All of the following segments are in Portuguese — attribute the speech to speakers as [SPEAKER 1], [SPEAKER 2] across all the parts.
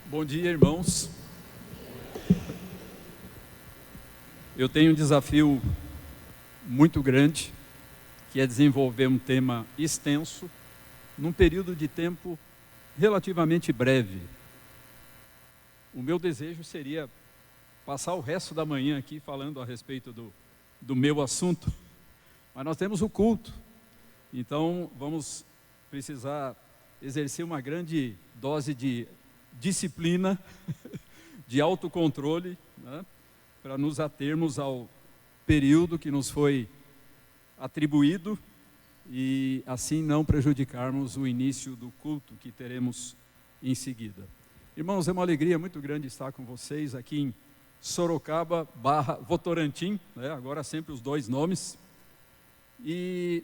[SPEAKER 1] Bom dia, irmãos. Eu tenho um desafio muito grande, que é desenvolver um tema extenso, num período de tempo relativamente breve. O meu desejo seria passar o resto da manhã aqui falando a respeito do meu assunto, mas nós temos o culto, então vamos precisar exercer uma grande dose de disciplina, de autocontrole, né, para nos atermos ao período que nos foi atribuído e assim não prejudicarmos o início do culto que teremos em seguida. Irmãos, é uma alegria muito grande estar com vocês aqui em Sorocaba / Votorantim, né, agora sempre os dois nomes, e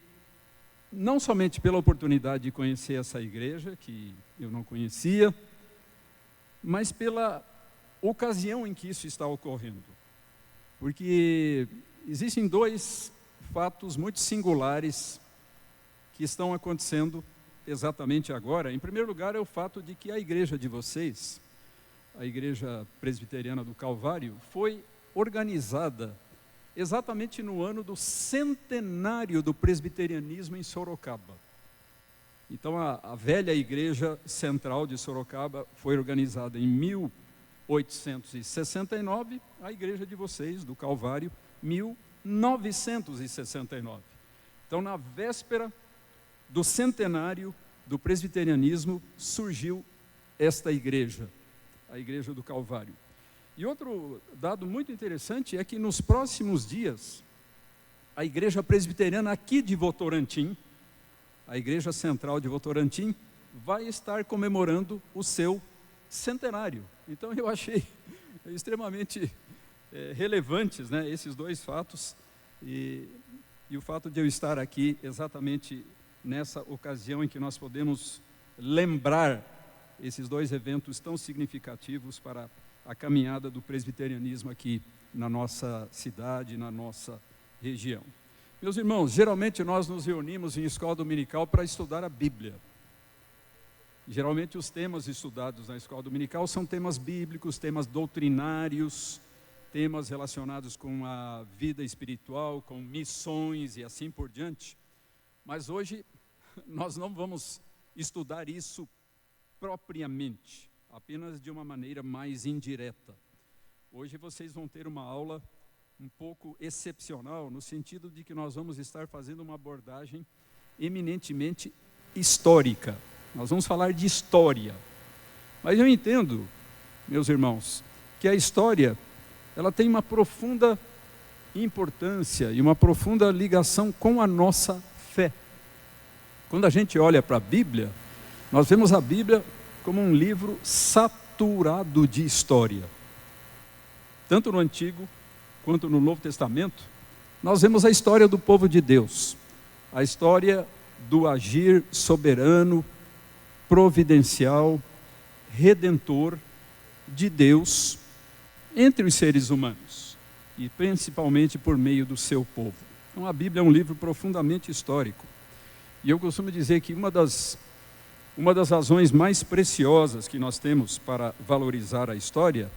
[SPEAKER 1] não somente pela oportunidade de conhecer essa igreja, que eu não conhecia, mas pela ocasião em que isso está ocorrendo. Porque existem dois fatos muito singulares que estão acontecendo exatamente agora. Em primeiro lugar, é o fato de que a igreja de vocês, a Igreja Presbiteriana do Calvário, foi organizada exatamente no ano do centenário do presbiterianismo em Sorocaba. Então, a velha igreja central de Sorocaba foi organizada em 1869, a igreja de vocês, do Calvário, 1969. Então, na véspera do centenário do presbiterianismo, surgiu esta igreja, a Igreja do Calvário. E outro dado muito interessante é que nos próximos dias, a Igreja Presbiteriana aqui de Votorantim, a Igreja Central de Votorantim, vai estar comemorando o seu centenário. Então eu achei extremamente relevantes, né, esses dois fatos, e o fato de eu estar aqui exatamente nessa ocasião em que nós podemos lembrar esses dois eventos tão significativos para a caminhada do presbiterianismo aqui na nossa cidade, na nossa região. Meus irmãos, geralmente nós nos reunimos em escola dominical para estudar a Bíblia. Geralmente os temas estudados na escola dominical são temas bíblicos, temas doutrinários, temas relacionados com a vida espiritual, com missões e assim por diante. Mas hoje nós não vamos estudar isso propriamente, apenas de uma maneira mais indireta. Hoje vocês vão ter uma aula um pouco excepcional, no sentido de que nós vamos estar fazendo uma abordagem eminentemente histórica. Nós vamos falar de história. Mas eu entendo, meus irmãos, que a história, ela tem uma profunda importância e uma profunda ligação com a nossa fé. Quando a gente olha para a Bíblia, nós vemos a Bíblia como um livro saturado de história. Tanto no Antigo quanto no Novo Testamento, nós vemos a história do povo de Deus, a história do agir soberano, providencial, redentor de Deus entre os seres humanos, e principalmente por meio do seu povo. Então a Bíblia é um livro profundamente histórico, e eu costumo dizer que uma das razões mais preciosas que nós temos para valorizar a história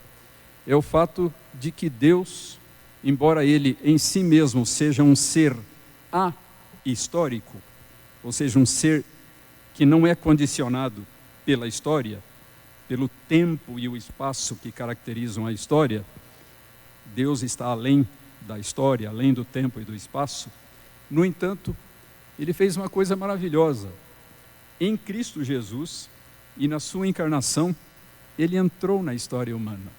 [SPEAKER 1] é o fato de que Deus, embora Ele em si mesmo seja um ser ahistórico, ou seja, um ser que não é condicionado pela história, pelo tempo e o espaço que caracterizam a história, Deus está além da história, além do tempo e do espaço. No entanto, Ele fez uma coisa maravilhosa. Em Cristo Jesus e na sua encarnação, Ele entrou na história humana.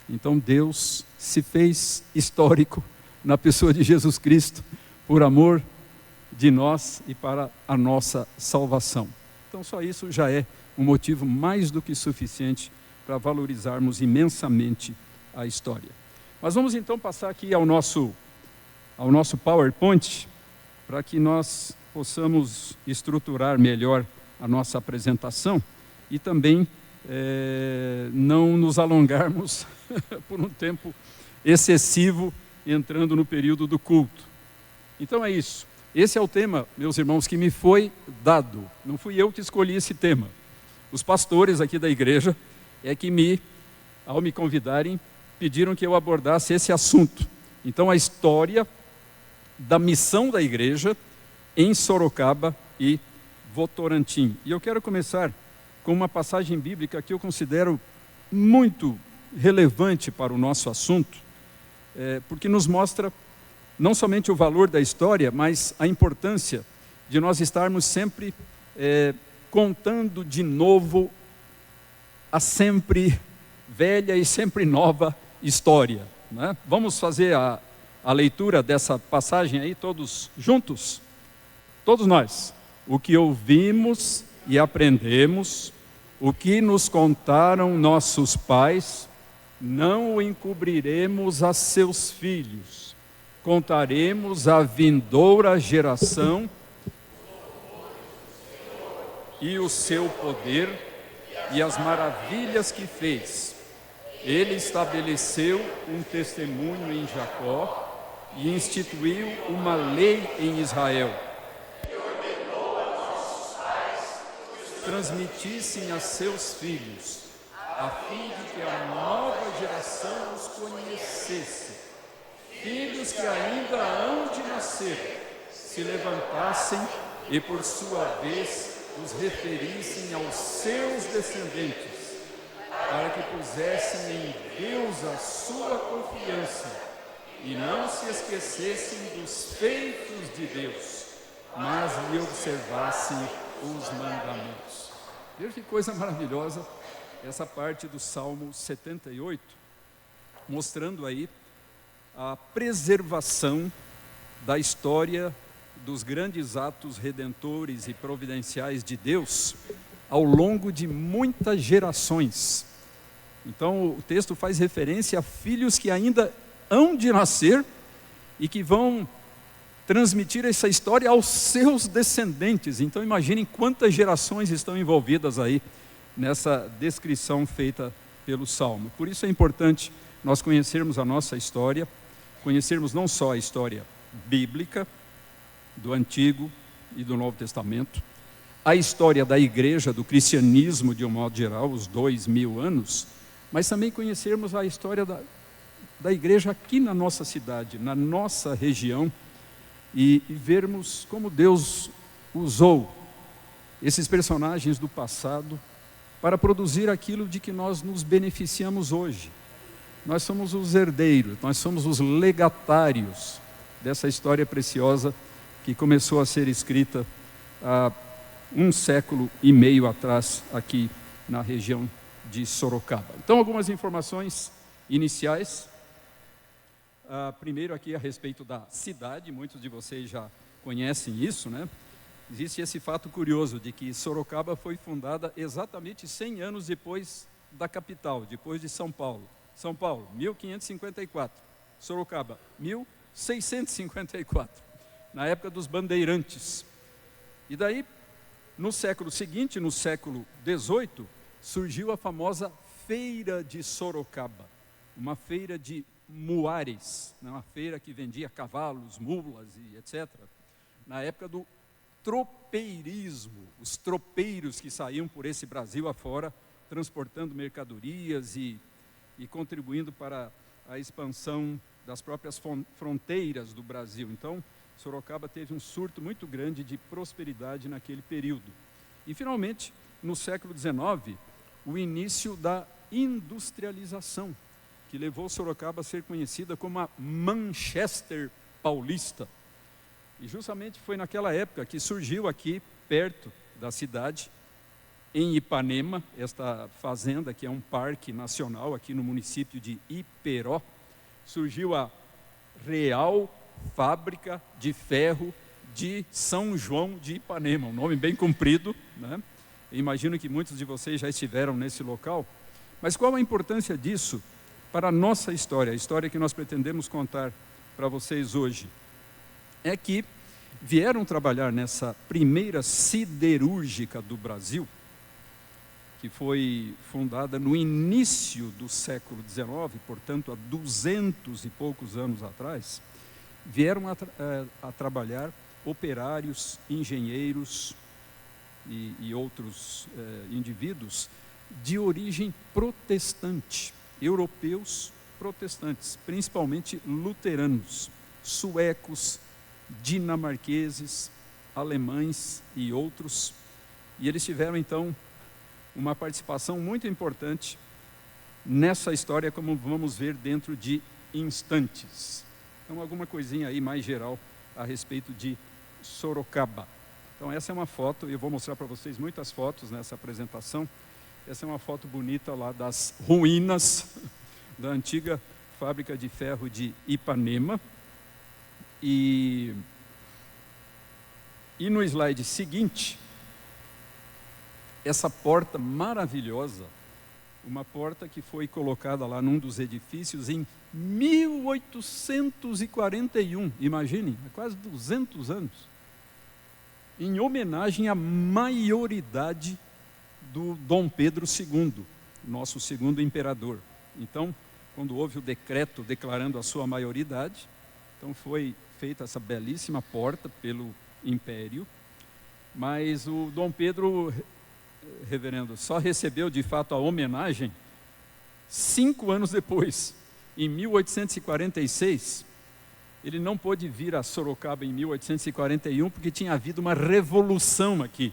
[SPEAKER 1] Então Deus se fez histórico na pessoa de Jesus Cristo, por amor de nós e para a nossa salvação. Então só isso já é um motivo mais do que suficiente para valorizarmos imensamente a história. Mas vamos então passar aqui ao nosso PowerPoint, para que nós possamos estruturar melhor a nossa apresentação e também não nos alongarmos por um tempo excessivo entrando no período do culto. Então é isso. Esse é o tema, meus irmãos, que me foi dado. Não fui eu que escolhi esse tema. Os pastores aqui da igreja é que ao me convidarem, pediram que eu abordasse esse assunto. Então, a história da missão da igreja em Sorocaba e Votorantim. E eu quero começar com uma passagem bíblica que eu considero muito relevante para o nosso assunto, porque nos mostra não somente o valor da história, mas a importância de nós estarmos sempre contando de novo a sempre velha e sempre nova história, né? Vamos fazer a leitura dessa passagem aí todos juntos? Todos nós. O que ouvimos e aprendemos, o que nos contaram nossos pais, não o encobriremos a seus filhos. Contaremos à vindoura geração e o seu poder e as maravilhas que fez. Ele estabeleceu um testemunho em Jacó e instituiu uma lei em Israel. Transmitissem a seus filhos, a fim de que a nova geração os conhecesse. Filhos que ainda hão de nascer, se levantassem e por sua vez os referissem aos seus descendentes, para que pusessem em Deus a sua confiança e não se esquecessem dos feitos de Deus, mas lhe observassem os mandamentos. Veja que coisa maravilhosa essa parte do Salmo 78, mostrando aí a preservação da história dos grandes atos redentores e providenciais de Deus ao longo de muitas gerações. Então o texto faz referência a filhos que ainda hão de nascer e que vão transmitir essa história aos seus descendentes. Então imaginem quantas gerações estão envolvidas aí nessa descrição feita pelo Salmo. Por isso é importante nós conhecermos a nossa história, conhecermos não só a história bíblica do Antigo e do Novo Testamento, a história da igreja, do cristianismo de um modo geral, os 2000 anos, mas também conhecermos a história da igreja aqui na nossa cidade, na nossa região, e vermos como Deus usou esses personagens do passado para produzir aquilo de que nós nos beneficiamos hoje. Nós somos os herdeiros, nós somos os legatários dessa história preciosa que começou a ser escrita há 1,5 século atrás aqui na região de Sorocaba. Então, algumas informações iniciais. Primeiro aqui a respeito da cidade, muitos de vocês já conhecem isso, né? Existe esse fato curioso de que Sorocaba foi fundada exatamente 100 anos depois da capital, depois de São Paulo. São Paulo, 1554. Sorocaba, 1654, na época dos bandeirantes. E daí, no século seguinte, no século XVIII, surgiu a famosa Feira de Sorocaba, uma feira de muares, uma feira que vendia cavalos, mulas e etc. Na época do tropeirismo, os tropeiros que saíam por esse Brasil afora, transportando mercadorias e contribuindo para a expansão das próprias fronteiras do Brasil. Então, Sorocaba teve um surto muito grande de prosperidade naquele período. E, finalmente, no século XIX, o início da industrialização, que levou Sorocaba a ser conhecida como a Manchester Paulista. E justamente foi naquela época que surgiu aqui, perto da cidade, em Ipanema, esta fazenda, que é um parque nacional aqui no município de Iperó, surgiu a Real Fábrica de Ferro de São João de Ipanema, um nome bem comprido, né? Imagino que muitos de vocês já estiveram nesse local. Mas qual a importância disso para a nossa história, a história que nós pretendemos contar para vocês hoje? É que vieram trabalhar nessa primeira siderúrgica do Brasil, que foi fundada no início do século XIX, portanto há 200 e poucos anos atrás, vieram a trabalhar operários, engenheiros e outros indivíduos de origem protestante, europeus protestantes, principalmente luteranos, suecos, dinamarqueses, alemães e outros. E eles tiveram então uma participação muito importante nessa história, como vamos ver dentro de instantes. Então, alguma coisinha aí mais geral a respeito de Sorocaba. Então, essa é uma foto, eu vou mostrar para vocês muitas fotos nessa apresentação. Essa é uma foto bonita lá das ruínas da antiga fábrica de ferro de Ipanema. E no slide seguinte, essa porta maravilhosa, uma porta que foi colocada lá num dos edifícios em 1841, imaginem, há quase 200 anos, em homenagem à maioridade do Dom Pedro II, nosso segundo imperador. Então, quando houve o decreto declarando a sua maioridade, então foi feita essa belíssima porta pelo Império, mas o Dom Pedro, reverendo, só recebeu de fato a homenagem 5 anos depois, em 1846. Ele não pôde vir a Sorocaba em 1841 porque tinha havido uma revolução aqui,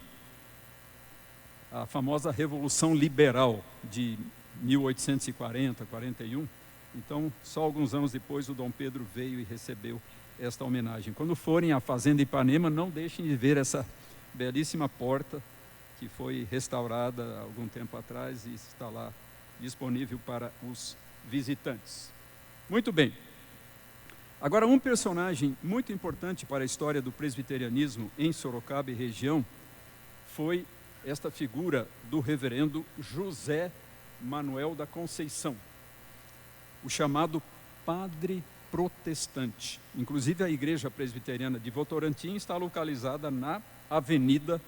[SPEAKER 1] a famosa Revolução Liberal de 1840, 41. Então, só alguns anos depois o Dom Pedro veio e recebeu esta homenagem. Quando forem à Fazenda Ipanema, não deixem de ver essa belíssima porta que foi restaurada há algum tempo atrás e está lá disponível para os visitantes. Muito bem. Agora, um personagem muito importante para a história do presbiterianismo em Sorocaba e região foi esta figura do reverendo José Manuel da Conceição, o chamado padre protestante. Inclusive, a igreja presbiteriana de Votorantim está localizada na Avenida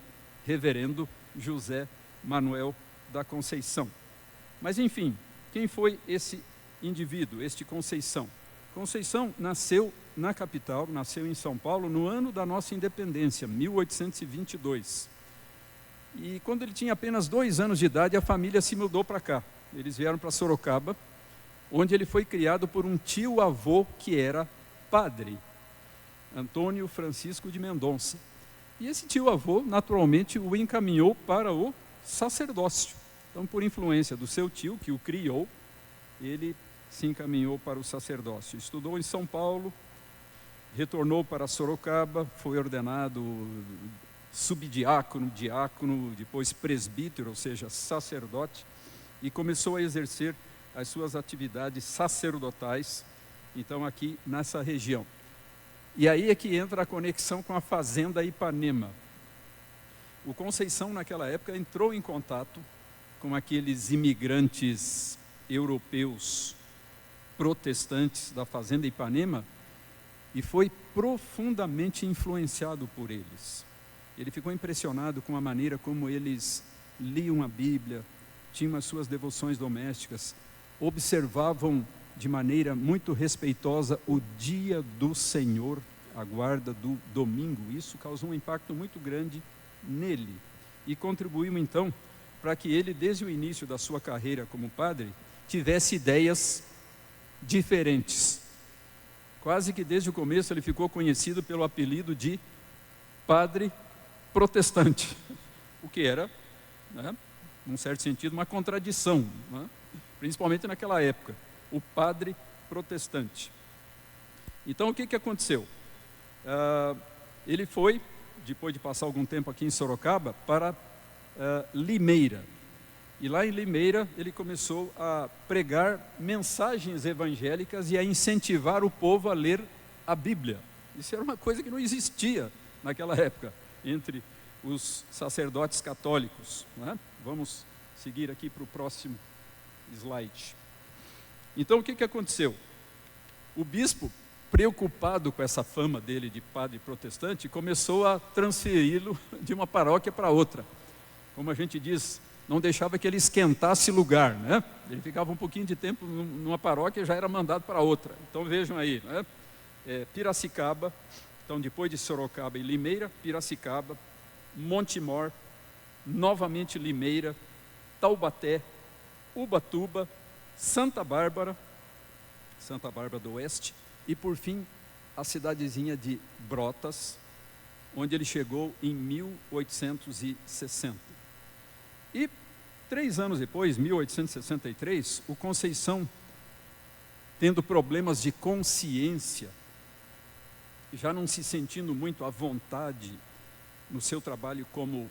[SPEAKER 1] Reverendo José Manuel da Conceição. Mas, enfim, quem foi esse indivíduo, este Conceição? Conceição nasceu na capital, nasceu em São Paulo, no ano da nossa independência, 1822. E quando ele tinha apenas 2 anos de idade, a família se mudou para cá. Eles vieram para Sorocaba, onde ele foi criado por um tio-avô que era padre, Antônio Francisco de Mendonça. E esse tio-avô, naturalmente, o encaminhou para o sacerdócio. Então, por influência do seu tio, que o criou, ele se encaminhou para o sacerdócio. Estudou em São Paulo, retornou para Sorocaba, foi ordenado subdiácono, diácono, depois presbítero, ou seja, sacerdote, e começou a exercer as suas atividades sacerdotais, então aqui nessa região. E aí é que entra a conexão com a Fazenda Ipanema. O Conceição, naquela época, entrou em contato com aqueles imigrantes europeus protestantes da Fazenda Ipanema e foi profundamente influenciado por eles. Ele ficou impressionado com a maneira como eles liam a Bíblia, tinham as suas devoções domésticas, observavam de maneira muito respeitosa o dia do Senhor, a guarda do domingo. Isso causou um impacto muito grande nele e contribuiu então para que ele, desde o início da sua carreira como padre, tivesse ideias diferentes. Quase que desde o começo ele ficou conhecido pelo apelido de padre protestante, o que era, num certo sentido, uma contradição, principalmente naquela época, o padre protestante. Então, o que aconteceu? Ele foi, depois de passar algum tempo aqui em Sorocaba, para Limeira. E lá em Limeira, ele começou a pregar mensagens evangélicas e a incentivar o povo a ler a Bíblia. Isso era uma coisa que não existia naquela época, entre os sacerdotes católicos. Vamos seguir aqui para o próximo slide. Então, o que aconteceu? O bispo, preocupado com essa fama dele de padre protestante, começou a transferi-lo de uma paróquia para outra. Como a gente diz, não deixava que ele esquentasse lugar, né? Ele ficava um pouquinho de tempo numa paróquia e já era mandado para outra. Então, vejam aí, Piracicaba, então depois de Sorocaba e Limeira, Piracicaba, Montemor, novamente Limeira, Taubaté, Ubatuba, Santa Bárbara do Oeste, e por fim a cidadezinha de Brotas, onde ele chegou em 1860. E 3 anos depois, 1863, o Conceição, tendo problemas de consciência, já não se sentindo muito à vontade no seu trabalho como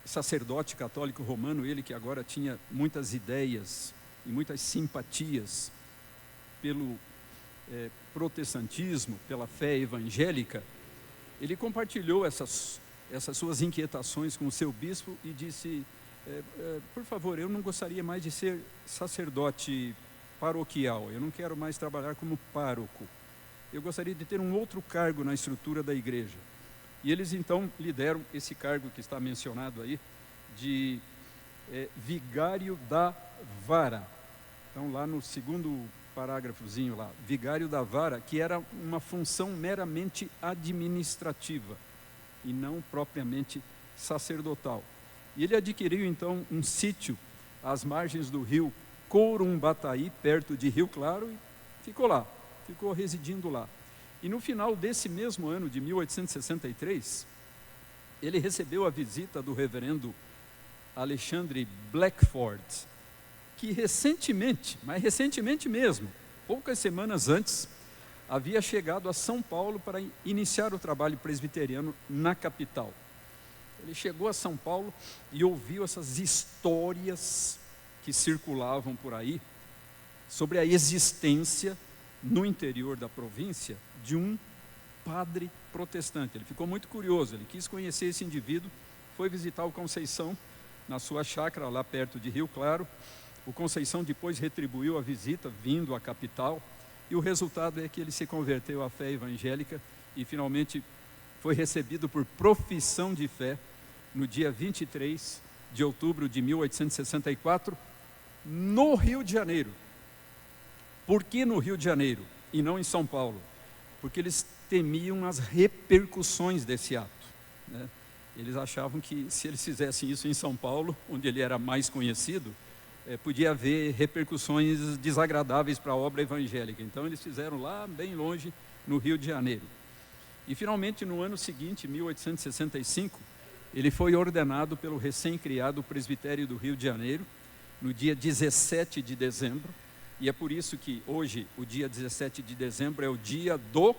[SPEAKER 1] sacerdote católico romano, ele que agora tinha muitas ideias e muitas simpatias pelo protestantismo, pela fé evangélica, ele compartilhou essas suas inquietações com o seu bispo e disse: por favor, eu não gostaria mais de ser sacerdote paroquial, eu não quero mais trabalhar como pároco, eu gostaria de ter um outro cargo na estrutura da igreja. E eles então lhe deram esse cargo que está mencionado aí, de vigário da vara. Então lá no segundo parágrafozinho lá, vigário da vara, que era uma função meramente administrativa e não propriamente sacerdotal. E ele adquiriu então um sítio às margens do rio Corumbataí, perto de Rio Claro, e ficou residindo lá. E no final desse mesmo ano de 1863, ele recebeu a visita do reverendo Alexandre Blackford, que recentemente, mas recentemente mesmo, poucas semanas antes, havia chegado a São Paulo para iniciar o trabalho presbiteriano na capital. Ele chegou a São Paulo e ouviu essas histórias que circulavam por aí sobre a existência no interior da província de um padre protestante. Ele ficou muito curioso, ele quis conhecer esse indivíduo, foi visitar o Conceição na sua chácara lá perto de Rio Claro. O Conceição depois retribuiu a visita, vindo à capital, e o resultado é que ele se converteu à fé evangélica e finalmente foi recebido por profissão de fé no dia 23 de outubro de 1864, no Rio de Janeiro. Por que no Rio de Janeiro e não em São Paulo? Porque eles temiam as repercussões desse ato, né? Eles achavam que se eles fizessem isso em São Paulo, onde ele era mais conhecido, podia haver repercussões desagradáveis para a obra evangélica. Então eles fizeram lá bem longe, no Rio de Janeiro. E finalmente no ano seguinte, 1865, ele foi ordenado pelo recém-criado presbitério do Rio de Janeiro, no dia 17 de dezembro, e é por isso que hoje, o dia 17 de dezembro, é o dia do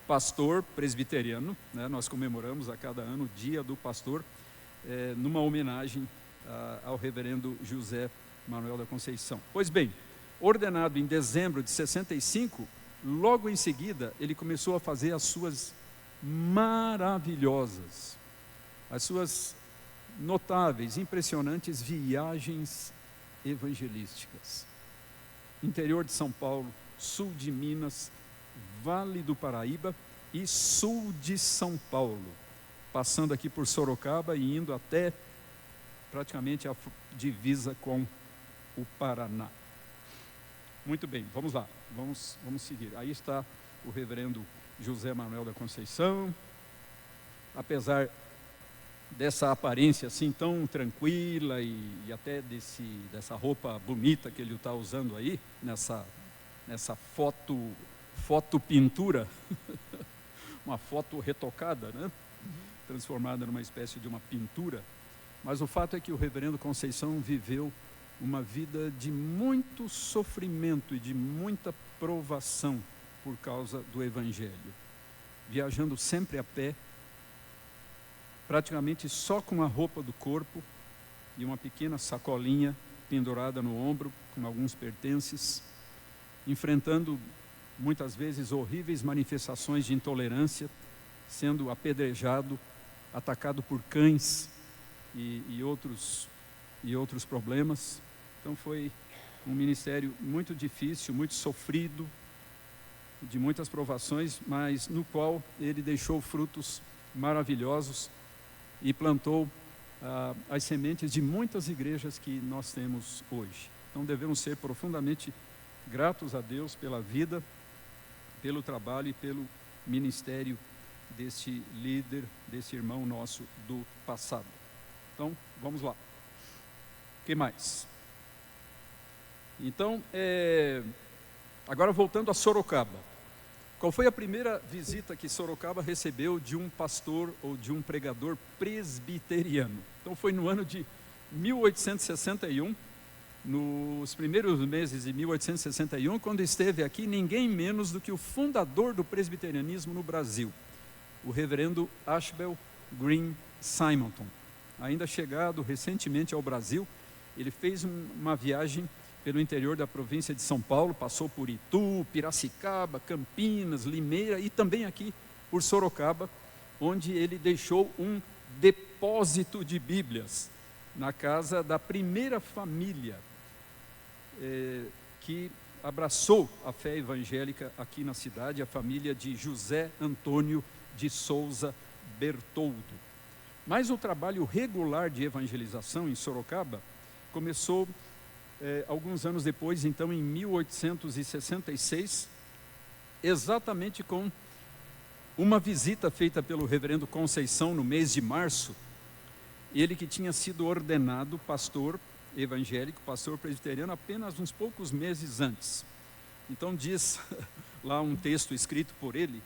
[SPEAKER 1] pastor presbiteriano, né? Nós comemoramos a cada ano o dia do pastor, numa homenagem ao reverendo José Manuel da Conceição. Pois bem, ordenado em dezembro de 65, logo em seguida, ele começou a fazer as suas maravilhosas, as suas notáveis, impressionantes viagens evangelísticas. Interior de São Paulo, sul de Minas, Vale do Paraíba e sul de São Paulo, passando aqui por Sorocaba e indo até praticamente a divisa com o Paraná. Muito bem, vamos lá, vamos seguir. Aí está o reverendo José Manuel da Conceição. Apesar dessa aparência assim tão tranquila e até dessa roupa bonita que ele está usando aí, nessa foto pintura, uma foto retocada, né? Transformada numa espécie de uma pintura. Mas o fato é que o reverendo Conceição viveu uma vida de muito sofrimento e de muita provação por causa do Evangelho, viajando sempre a pé, praticamente só com a roupa do corpo e uma pequena sacolinha pendurada no ombro, com alguns pertences, enfrentando muitas vezes horríveis manifestações de intolerância, sendo apedrejado, atacado por cães e outros problemas. Então foi um ministério muito difícil, muito sofrido, de muitas provações, mas no qual ele deixou frutos maravilhosos e plantou as sementes de muitas igrejas que nós temos hoje. Então devemos ser profundamente gratos a Deus pela vida, pelo trabalho e pelo ministério deste líder, desse irmão nosso do passado. Então, vamos lá. que mais? Então, agora voltando a Sorocaba. Qual foi a primeira visita que Sorocaba recebeu de um pastor ou de um pregador presbiteriano? Então foi no ano de 1861, nos primeiros meses de 1861, quando esteve aqui ninguém menos do que o fundador do presbiterianismo no Brasil, o reverendo Ashbel Green Simonton. Ainda chegado recentemente ao Brasil, ele fez uma viagem pelo interior da província de São Paulo, passou por Itu, Piracicaba, Campinas, Limeira e também aqui por Sorocaba, onde ele deixou um depósito de Bíblias na casa da primeira família que abraçou a fé evangélica aqui na cidade, a família de José Antônio de Souza Bertoldo. Mas o trabalho regular de evangelização em Sorocaba começou alguns anos depois, então em 1866, exatamente com uma visita feita pelo reverendo Conceição no mês de março, ele que tinha sido ordenado pastor evangélico, pastor presbiteriano, apenas uns poucos meses antes. Então diz lá um texto escrito por ele,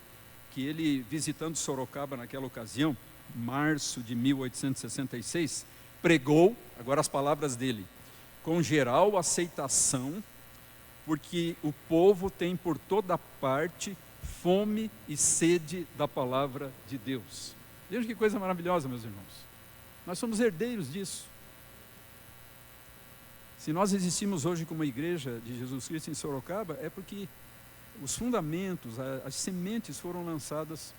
[SPEAKER 1] que ele, visitando Sorocaba naquela ocasião, março de 1866, pregou, agora as palavras dele, com geral aceitação, porque o povo tem por toda parte fome e sede da palavra de Deus. Veja que coisa maravilhosa, meus irmãos. Nós somos herdeiros disso. Se nós existimos hoje como igreja de Jesus Cristo em Sorocaba, é porque os fundamentos, as sementes foram lançadas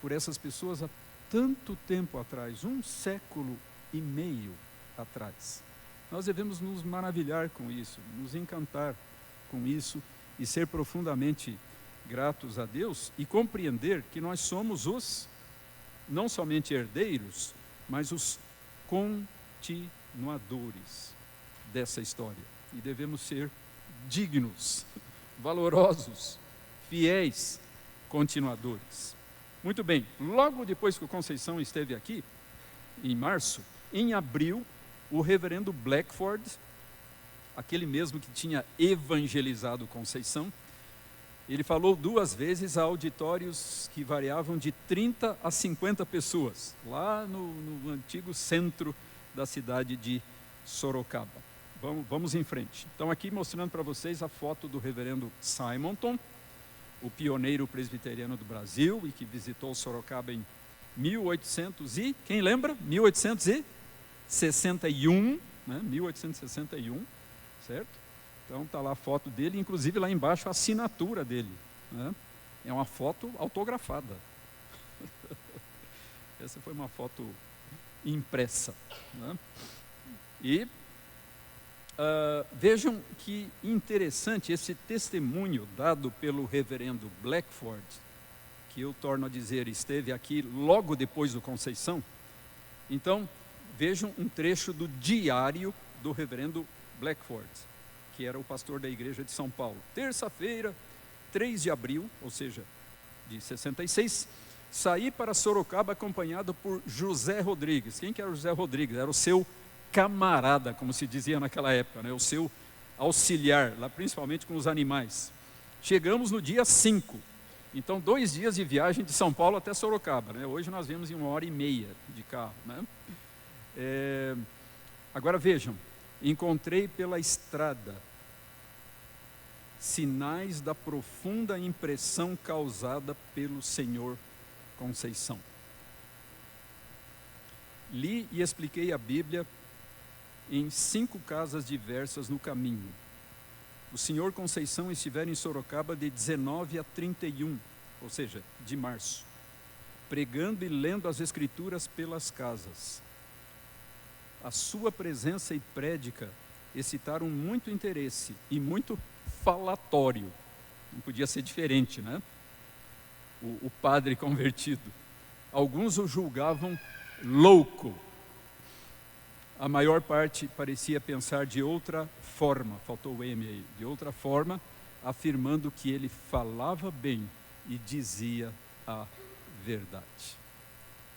[SPEAKER 1] por essas pessoas há tanto tempo atrás, 1,5 século atrás. Nós devemos nos maravilhar com isso, nos encantar com isso e ser profundamente gratos a Deus e compreender que nós somos os, não somente herdeiros, mas os continuadores dessa história. E devemos ser dignos, valorosos, fiéis continuadores. Muito bem, logo depois que o Conceição esteve aqui, em março, em abril, o reverendo Blackford, aquele mesmo que tinha evangelizado Conceição, ele falou 2 vezes a auditórios que variavam de 30 a 50 pessoas, lá no antigo centro da cidade de Sorocaba. Vamos em frente. Então aqui mostrando para vocês a foto do reverendo Simonton, o pioneiro presbiteriano do Brasil e que visitou Sorocaba em 1800 e, quem lembra? 1861, né? 1861, certo? Então está lá a foto dele, inclusive lá embaixo a assinatura dele, né? É uma foto autografada. Essa foi uma foto impressa, né? E vejam que interessante esse testemunho dado pelo reverendo Blackford, que eu torno a dizer, esteve aqui logo depois do Conceição. Então, vejam um trecho do diário do reverendo Blackford, que era o pastor da igreja de São Paulo. Terça-feira, 3 de abril, ou seja, de 66, saí para Sorocaba acompanhado por José Rodrigues. Quem que era o José Rodrigues? Era o seu camarada, como se dizia naquela época, né? O seu auxiliar, lá principalmente com os animais. Chegamos no dia 5, então 2 dias de viagem de São Paulo até Sorocaba, né? Hoje nós vemos em 1h30 de carro, né? Agora vejam, encontrei pela estrada sinais da profunda impressão causada pelo Senhor Conceição. Li e expliquei a Bíblia em 5 casas diversas no caminho. O Senhor Conceição estiver em Sorocaba de 19 a 31, ou seja, de março, pregando e lendo as Escrituras pelas casas. A sua presença e prédica excitaram muito interesse e muito falatório. Não podia ser diferente, né? O padre convertido. Alguns o julgavam louco. A maior parte parecia pensar de outra forma, faltou o M aí, de outra forma, afirmando que ele falava bem e dizia a verdade.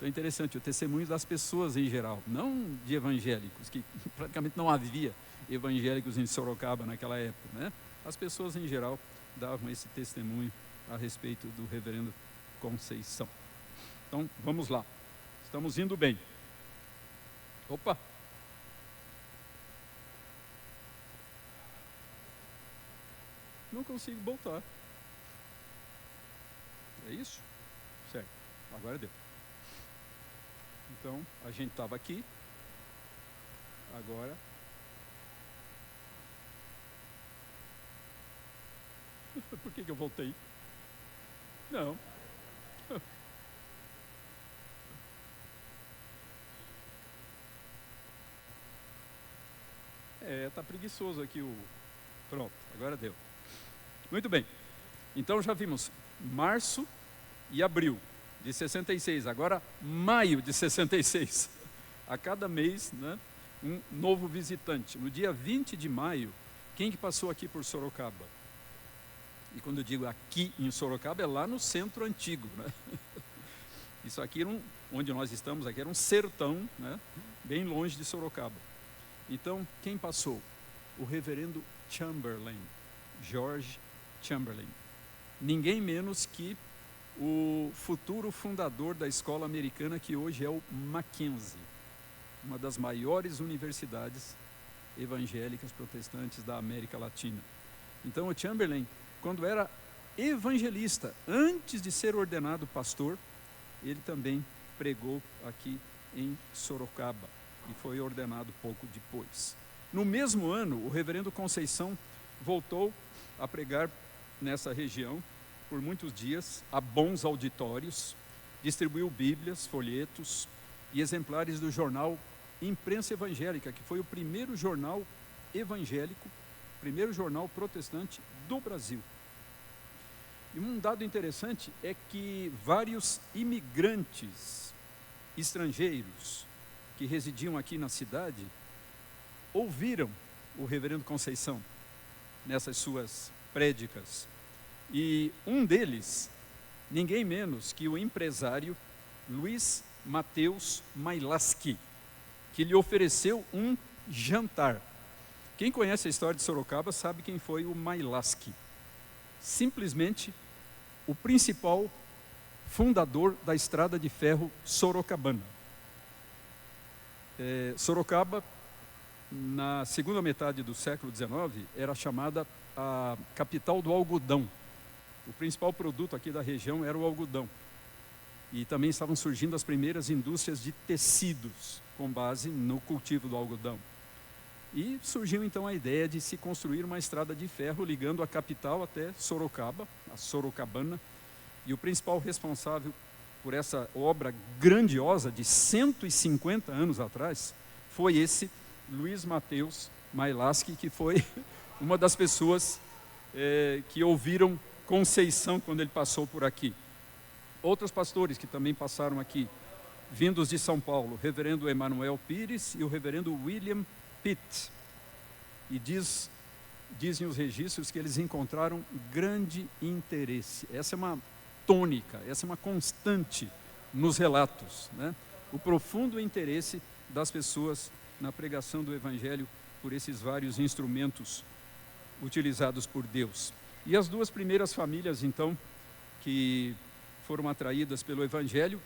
[SPEAKER 1] Então é interessante, o testemunho das pessoas em geral, não de evangélicos, que praticamente não havia evangélicos em Sorocaba naquela época, né? As pessoas em geral davam esse testemunho a respeito do reverendo Conceição. Então, vamos lá. Estamos indo bem. Opa! Não consigo voltar. É isso? Certo. Agora deu. Então, a gente estava aqui. Agora. Por que eu voltei? Não. Tá preguiçoso aqui o... Pronto, agora deu. Muito bem. Então já vimos março e abril de 66. Agora maio de 66. A cada mês, né, um novo visitante. No dia 20 de maio, quem que passou aqui por Sorocaba? E quando eu digo aqui em Sorocaba, é lá no centro antigo, né? Isso aqui, onde nós estamos aqui, era um sertão, né, bem longe de Sorocaba. Então, quem passou? O reverendo Chamberlain, George Chamberlain. Ninguém menos que o futuro fundador da escola americana, que hoje é o Mackenzie, uma das maiores universidades evangélicas protestantes da América Latina. Então, o Chamberlain, quando era evangelista, antes de ser ordenado pastor, ele também pregou aqui em Sorocaba e foi ordenado pouco depois. No mesmo ano, o reverendo Conceição voltou a pregar nessa região por muitos dias, a bons auditórios, distribuiu bíblias, folhetos e exemplares do jornal Imprensa Evangélica, que foi o primeiro jornal evangélico, primeiro jornal protestante do Brasil. E um dado interessante é que vários imigrantes estrangeiros que residiam aqui na cidade ouviram o reverendo Conceição nessas suas prédicas. E um deles, ninguém menos que o empresário Luiz Mateus Mailaski, que lhe ofereceu um jantar. Quem conhece a história de Sorocaba sabe quem foi o Mailaski. Simplesmente o principal fundador da estrada de ferro sorocabana. Sorocaba, na segunda metade do século XIX, era chamada a capital do algodão. O principal produto aqui da região era o algodão. E também estavam surgindo as primeiras indústrias de tecidos, com base no cultivo do algodão. E surgiu então a ideia de se construir uma estrada de ferro ligando a capital até Sorocaba, a Sorocabana. E o principal responsável por essa obra grandiosa de 150 anos atrás foi esse Luiz Mateus Mailaski, que foi uma das pessoas que ouviram Conceição quando ele passou por aqui. Outros pastores que também passaram aqui, vindos de São Paulo, o reverendo Emanuel Pires e o reverendo William Pitt. E dizem os registros que eles encontraram grande interesse. Essa é uma tônica, essa é uma constante nos relatos, né? O profundo interesse das pessoas na pregação do Evangelho por esses vários instrumentos utilizados por Deus. E as duas primeiras famílias, então, que foram atraídas pelo Evangelho,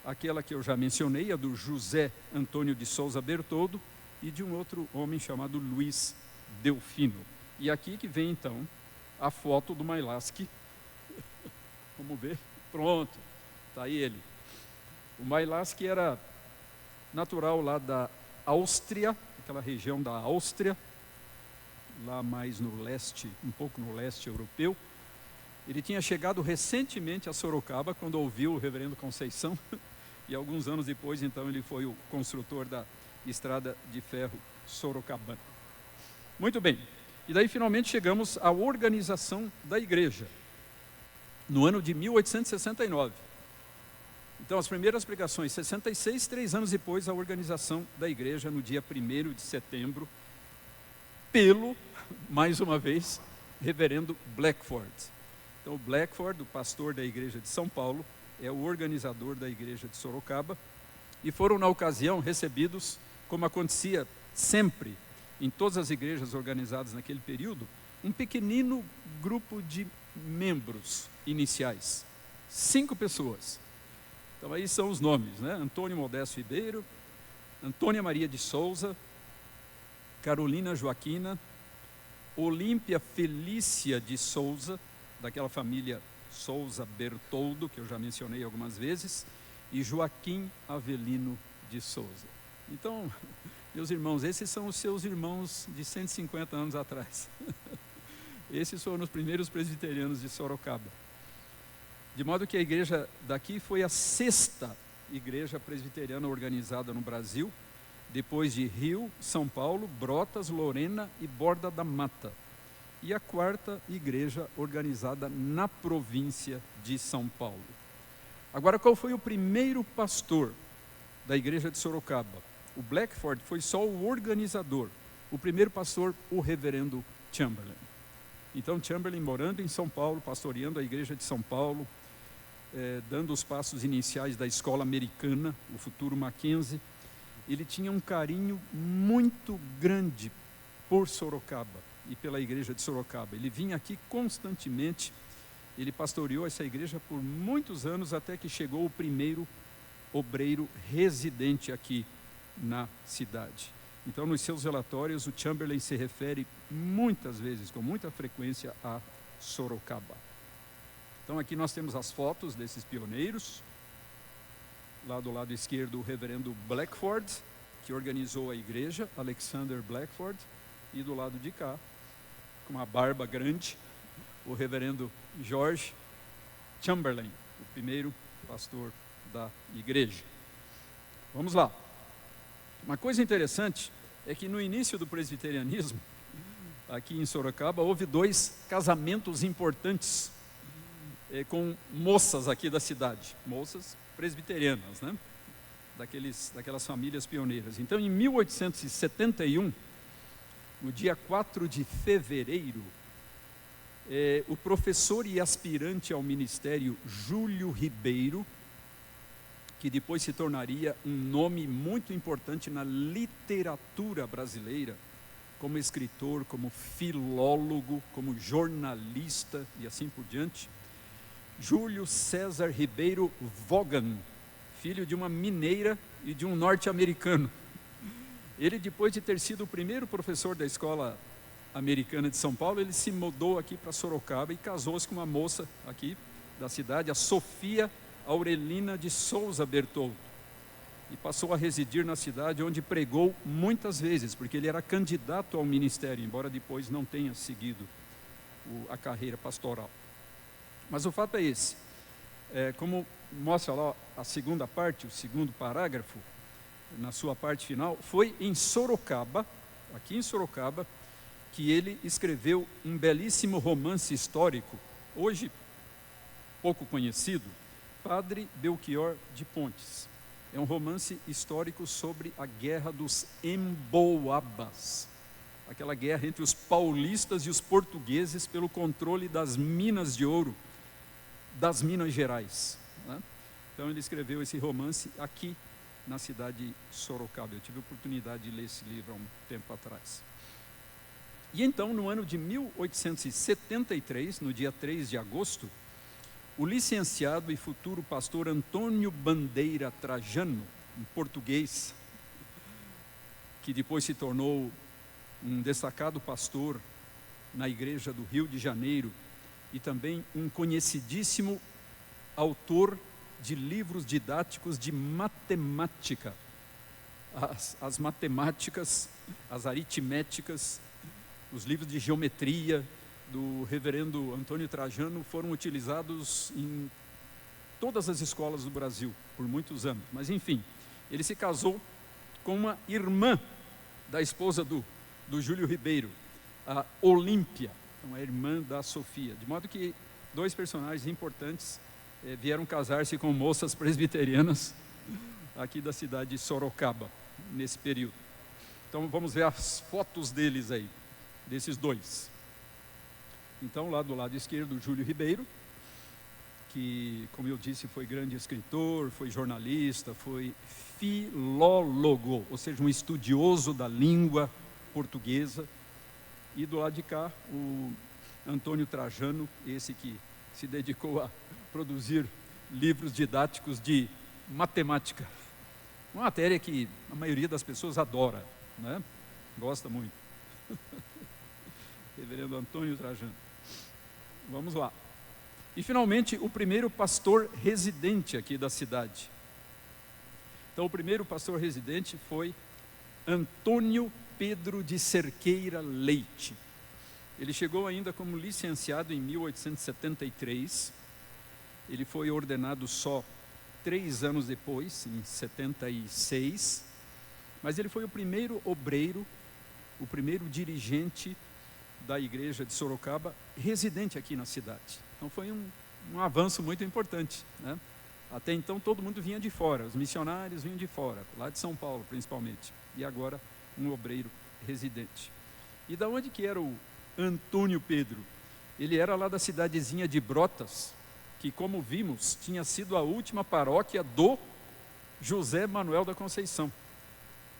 [SPEAKER 1] aquela que eu já mencionei, a do José Antônio de Souza Bertoldo, e de um outro homem chamado Luiz Delfino. E aqui que vem, então, a foto do Mailaski. Vamos ver. Pronto, está aí ele. O Mailaski era natural lá da Áustria, aquela região da Áustria, lá mais no leste, um pouco no leste europeu. Ele tinha chegado recentemente a Sorocaba, quando ouviu o reverendo Conceição, e alguns anos depois, então, ele foi o construtor da estrada de ferro sorocabana. Muito bem. E daí, finalmente, chegamos à organização da igreja, no ano de 1869. Então, as primeiras pregações, 66, 3 anos depois, a organização da igreja, no dia 1º de setembro, pelo, mais uma vez, reverendo Blackford. Então, o Blackford, o pastor da igreja de São Paulo, é o organizador da igreja de Sorocaba, e foram na ocasião recebidos, como acontecia sempre em todas as igrejas organizadas naquele período, um pequenino grupo de membros iniciais, 5 pessoas. Então aí são os nomes, né? Antônio Modesto Ribeiro, Antônia Maria de Souza, Carolina Joaquina, Olímpia Felícia de Souza, daquela família Souza Bertoldo, que eu já mencionei algumas vezes, e Joaquim Avelino de Souza. Então, meus irmãos, esses são os seus irmãos de 150 anos atrás. Esses foram os primeiros presbiterianos de Sorocaba. De modo que a igreja daqui foi a 6ª igreja presbiteriana organizada no Brasil, depois de Rio, São Paulo, Brotas, Lorena e Borda da Mata. E a 4ª igreja organizada na província de São Paulo. Agora, qual foi o primeiro pastor da igreja de Sorocaba? O Blackford foi só o organizador. O primeiro pastor, o reverendo Chamberlain. Então, Chamberlain morando em São Paulo, pastoreando a igreja de São Paulo, dando os passos iniciais da escola americana, o futuro Mackenzie, ele tinha um carinho muito grande por Sorocaba e pela igreja de Sorocaba. Ele vinha aqui constantemente, ele pastoreou essa igreja por muitos anos, até que chegou o primeiro obreiro residente aqui na cidade. Então, nos seus relatórios, o Chamberlain se refere muitas vezes, com muita frequência, a Sorocaba. Então, aqui nós temos as fotos desses pioneiros. Lá do lado esquerdo, o reverendo Blackford, que organizou a igreja, Alexander Blackford. E do lado de cá, com uma barba grande, o reverendo George Chamberlain, o primeiro pastor da igreja. Vamos lá. Uma coisa interessante é que no início do presbiterianismo, aqui em Sorocaba, houve 2 casamentos importantes com moças aqui da cidade, moças presbiterianas, né? Daquelas famílias pioneiras. Então, em 1871, no dia 4 de fevereiro, o professor e aspirante ao ministério Júlio Ribeiro, que depois se tornaria um nome muito importante na literatura brasileira, como escritor, como filólogo, como jornalista e assim por diante, Júlio César Ribeiro Vaughan, filho de uma mineira e de um norte-americano. Ele, depois de ter sido o primeiro professor da escola americana de São Paulo, ele se mudou aqui para Sorocaba e casou-se com uma moça aqui da cidade, a Sofia Aurelina de Souza Bertoldo, e passou a residir na cidade, onde pregou muitas vezes, porque ele era candidato ao ministério, embora depois não tenha seguido a carreira pastoral. Mas o fato é esse, como mostra lá a segunda parte, o segundo parágrafo, na sua parte final, foi em Sorocaba, aqui em Sorocaba, que ele escreveu um belíssimo romance histórico, hoje pouco conhecido, Padre Belchior de Pontes. É um romance histórico sobre a Guerra dos Emboabas, aquela guerra entre os paulistas e os portugueses pelo controle das minas de ouro das Minas Gerais, né? Então ele escreveu esse romance aqui na cidade de Sorocaba. Eu tive a oportunidade de ler esse livro há um tempo atrás. E então, no ano de 1873, no dia 3 de agosto, o licenciado e futuro pastor Antônio Bandeira Trajano, um português, que depois se tornou um destacado pastor na igreja do Rio de Janeiro e também um conhecidíssimo autor de livros didáticos de matemática. As matemáticas, as aritméticas, os livros de geometria do reverendo Antônio Trajano foram utilizados em todas as escolas do Brasil por muitos anos. Mas enfim, ele se casou com uma irmã da esposa do Júlio Ribeiro, a Olímpia, então a irmã da Sofia. De modo que 2 personagens importantes vieram casar-se com moças presbiterianas aqui da cidade de Sorocaba, nesse período. Então vamos ver as fotos deles aí, desses 2. Então, lá do lado esquerdo, Júlio Ribeiro, que, como eu disse, foi grande escritor, foi jornalista, foi filólogo, ou seja, um estudioso da língua portuguesa. E do lado de cá, o Antônio Trajano, esse que se dedicou a produzir livros didáticos de matemática. Uma matéria que a maioria das pessoas adora, né? Gosta muito. Reverendo Antônio Trajano. Vamos lá. E finalmente, o primeiro pastor residente aqui da cidade. Então, o primeiro pastor residente foi Antônio Pedro de Cerqueira Leite. Ele chegou ainda como licenciado em 1873. Ele foi ordenado só 3 anos depois, em 76. Mas ele foi o primeiro obreiro, o primeiro dirigente da igreja de Sorocaba, residente aqui na cidade. Então foi um avanço muito importante, né? Até então todo mundo vinha de fora, os missionários vinham de fora, lá de São Paulo principalmente. E agora um obreiro residente. E da onde que era o Antônio Pedro? Ele era lá da cidadezinha de Brotas, que, como vimos, tinha sido a última paróquia do José Manuel da Conceição.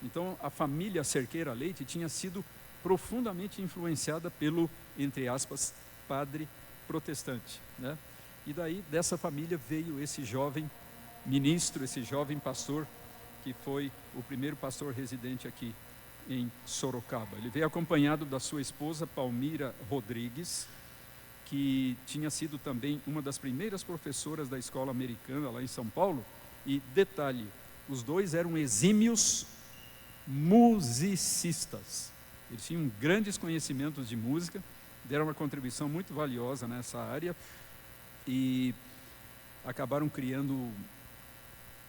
[SPEAKER 1] Então, a família Cerqueira Leite tinha sido profundamente influenciada pelo, entre aspas, padre protestante, né? E daí, dessa família, veio esse jovem ministro, esse jovem pastor, que foi o primeiro pastor residente aqui em Sorocaba. Ele veio acompanhado da sua esposa, Palmira Rodrigues, que tinha sido também uma das primeiras professoras da escola americana lá em São Paulo. E detalhe, os dois eram exímios musicistas. Eles tinham grandes conhecimentos de música, deram uma contribuição muito valiosa nessa área e acabaram criando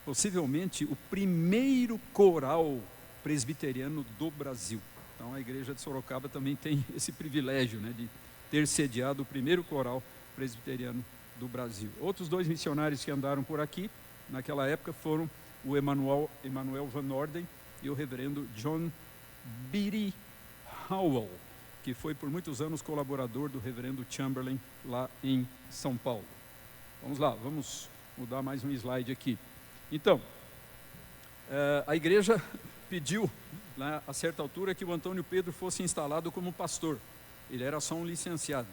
[SPEAKER 1] possivelmente o primeiro coral presbiteriano do Brasil. Então a igreja de Sorocaba também tem esse privilégio, né, de ter sediado o primeiro coral presbiteriano do Brasil. Outros 2 missionários que andaram por aqui naquela época foram o Emanuel Van Orden e o reverendo John Beatty Howell, que foi por muitos anos colaborador do reverendo Chamberlain lá em São Paulo. Vamos lá, vamos mudar mais um slide aqui. Então, a igreja pediu, né, a certa altura, que o Antônio Pedro fosse instalado como pastor. Ele era só um licenciado.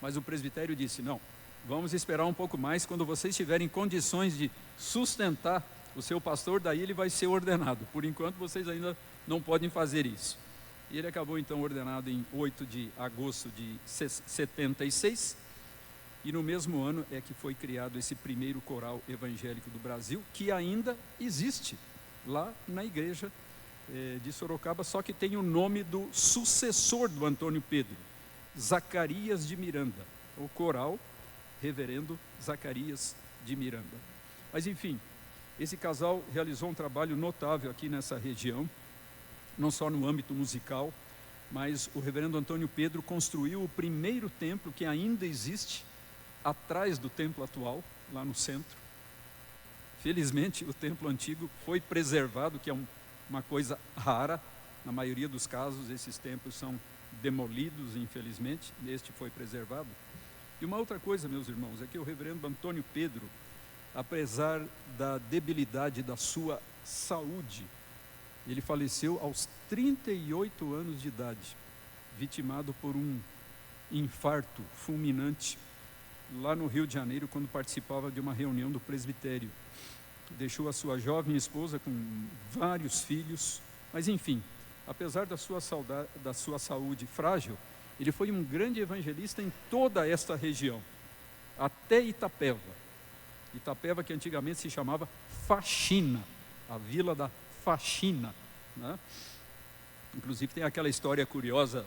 [SPEAKER 1] Mas o presbitério disse, não, vamos esperar um pouco mais, quando vocês tiverem condições de sustentar o seu pastor, daí ele vai ser ordenado. Por enquanto, vocês ainda não podem fazer isso. E ele acabou, então, ordenado em 8 de agosto de 76, e no mesmo ano é que foi criado esse primeiro coral evangélico do Brasil, que ainda existe lá na igreja de Sorocaba, só que tem o nome do sucessor do Antônio Pedro, Zacarias de Miranda, o coral reverendo Zacarias de Miranda. Mas enfim, esse casal realizou um trabalho notável aqui nessa região, não só no âmbito musical, mas o reverendo Antônio Pedro construiu o primeiro templo que ainda existe atrás do templo atual, lá no centro. Felizmente, o templo antigo foi preservado, que é uma coisa rara. Na maioria dos casos, esses templos são demolidos, infelizmente. Este foi preservado. E uma outra coisa, meus irmãos, é que o reverendo Antônio Pedro, apesar da debilidade da sua saúde, ele faleceu aos 38 anos de idade, vitimado por um infarto fulminante lá no Rio de Janeiro, quando participava de uma reunião do presbitério. Deixou a sua jovem esposa com vários filhos, mas enfim, apesar da sua saúde frágil, ele foi um grande evangelista em toda esta região, até Itapeva. Itapeva, que antigamente se chamava Faxina, a vila da Faxina, né? Inclusive tem aquela história curiosa,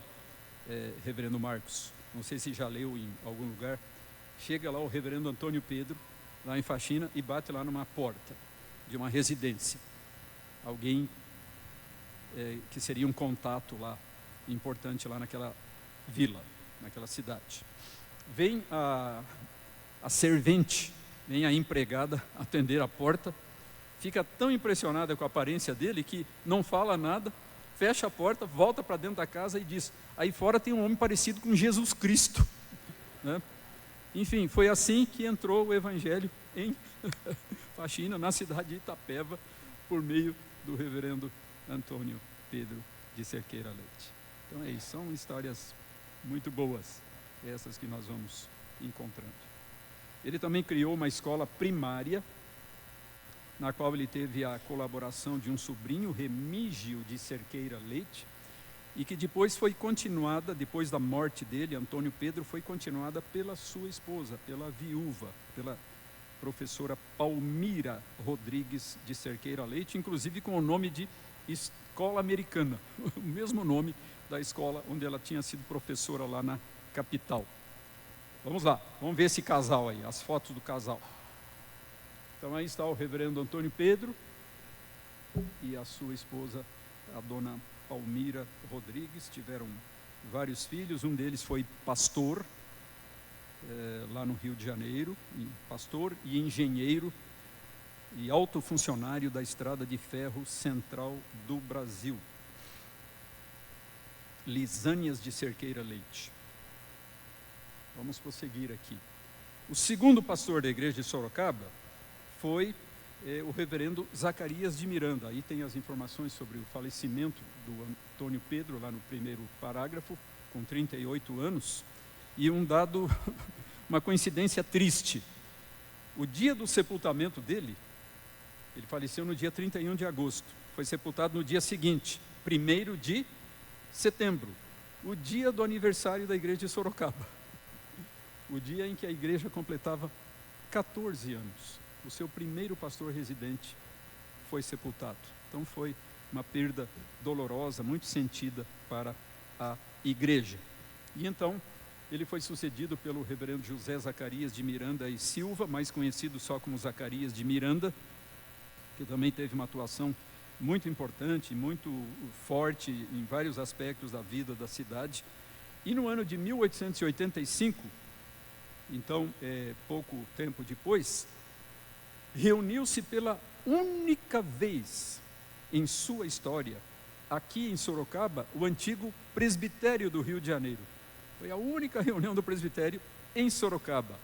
[SPEAKER 1] reverendo Marcos, não sei se já leu em algum lugar. Chega lá o reverendo Antônio Pedro, lá em Faxina, e bate lá numa porta de uma residência. Alguém que seria um contato lá, importante lá naquela vila, naquela cidade. Vem a servente, vem a empregada atender a porta, fica tão impressionada com a aparência dele que não fala nada, fecha a porta, volta para dentro da casa e diz, aí fora tem um homem parecido com Jesus Cristo, né? Enfim, foi assim que entrou o evangelho em Faxina, na cidade de Itapeva, por meio do reverendo Antônio Pedro de Cerqueira Leite. Então é isso, são histórias muito boas, essas que nós vamos encontrando. Ele também criou uma escola primária, na qual ele teve a colaboração de um sobrinho, Remígio de Cerqueira Leite, e que depois foi continuada, depois da morte dele, Antônio Pedro, foi continuada pela sua esposa, pela viúva, pela professora Palmira Rodrigues de Cerqueira Leite, inclusive com o nome de Escola Americana, o mesmo nome da escola onde ela tinha sido professora lá na capital. Vamos lá, vamos ver esse casal aí, as fotos do casal. Então aí está o reverendo Antônio Pedro e a sua esposa, a dona Palmira Rodrigues. Tiveram vários filhos, um deles foi pastor, lá no Rio de Janeiro, pastor e engenheiro e alto funcionário da Estrada de Ferro Central do Brasil. Lisânias de Cerqueira Leite. Vamos prosseguir aqui. O segundo pastor da igreja de Sorocaba foi o reverendo Zacarias de Miranda. Aí tem as informações sobre o falecimento do Antônio Pedro, lá no primeiro parágrafo, com 38 anos. E um dado, uma coincidência triste. O dia do sepultamento dele, ele faleceu no dia 31 de agosto. Foi sepultado no dia seguinte, 1º de setembro, o dia do aniversário da igreja de Sorocaba. O dia em que a igreja completava 14 anos. O seu primeiro pastor residente foi sepultado. Então foi uma perda dolorosa, muito sentida para a igreja. E então ele foi sucedido pelo reverendo José Zacarias de Miranda e Silva, mais conhecido só como Zacarias de Miranda, que também teve uma atuação muito importante, muito forte em vários aspectos da vida da cidade. E no ano de 1885, então pouco tempo depois, reuniu-se pela única vez em sua história, aqui em Sorocaba, o antigo presbitério do Rio de Janeiro. Foi a única reunião do presbitério em Sorocaba.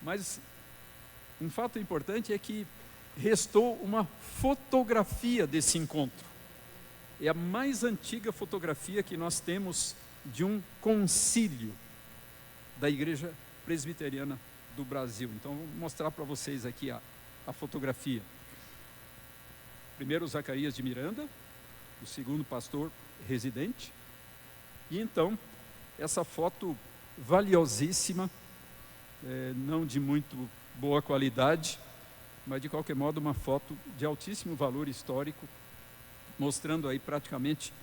[SPEAKER 1] Mas um fato importante é que restou uma fotografia desse encontro. É a mais antiga fotografia que nós temos de um concílio da Igreja Presbiteriana do Brasil. Então, vou mostrar para vocês aqui a fotografia. Primeiro, Zacarias de Miranda, o segundo pastor residente. E então, essa foto valiosíssima, não de muito boa qualidade, mas de qualquer modo uma foto de altíssimo valor histórico, mostrando aí praticamente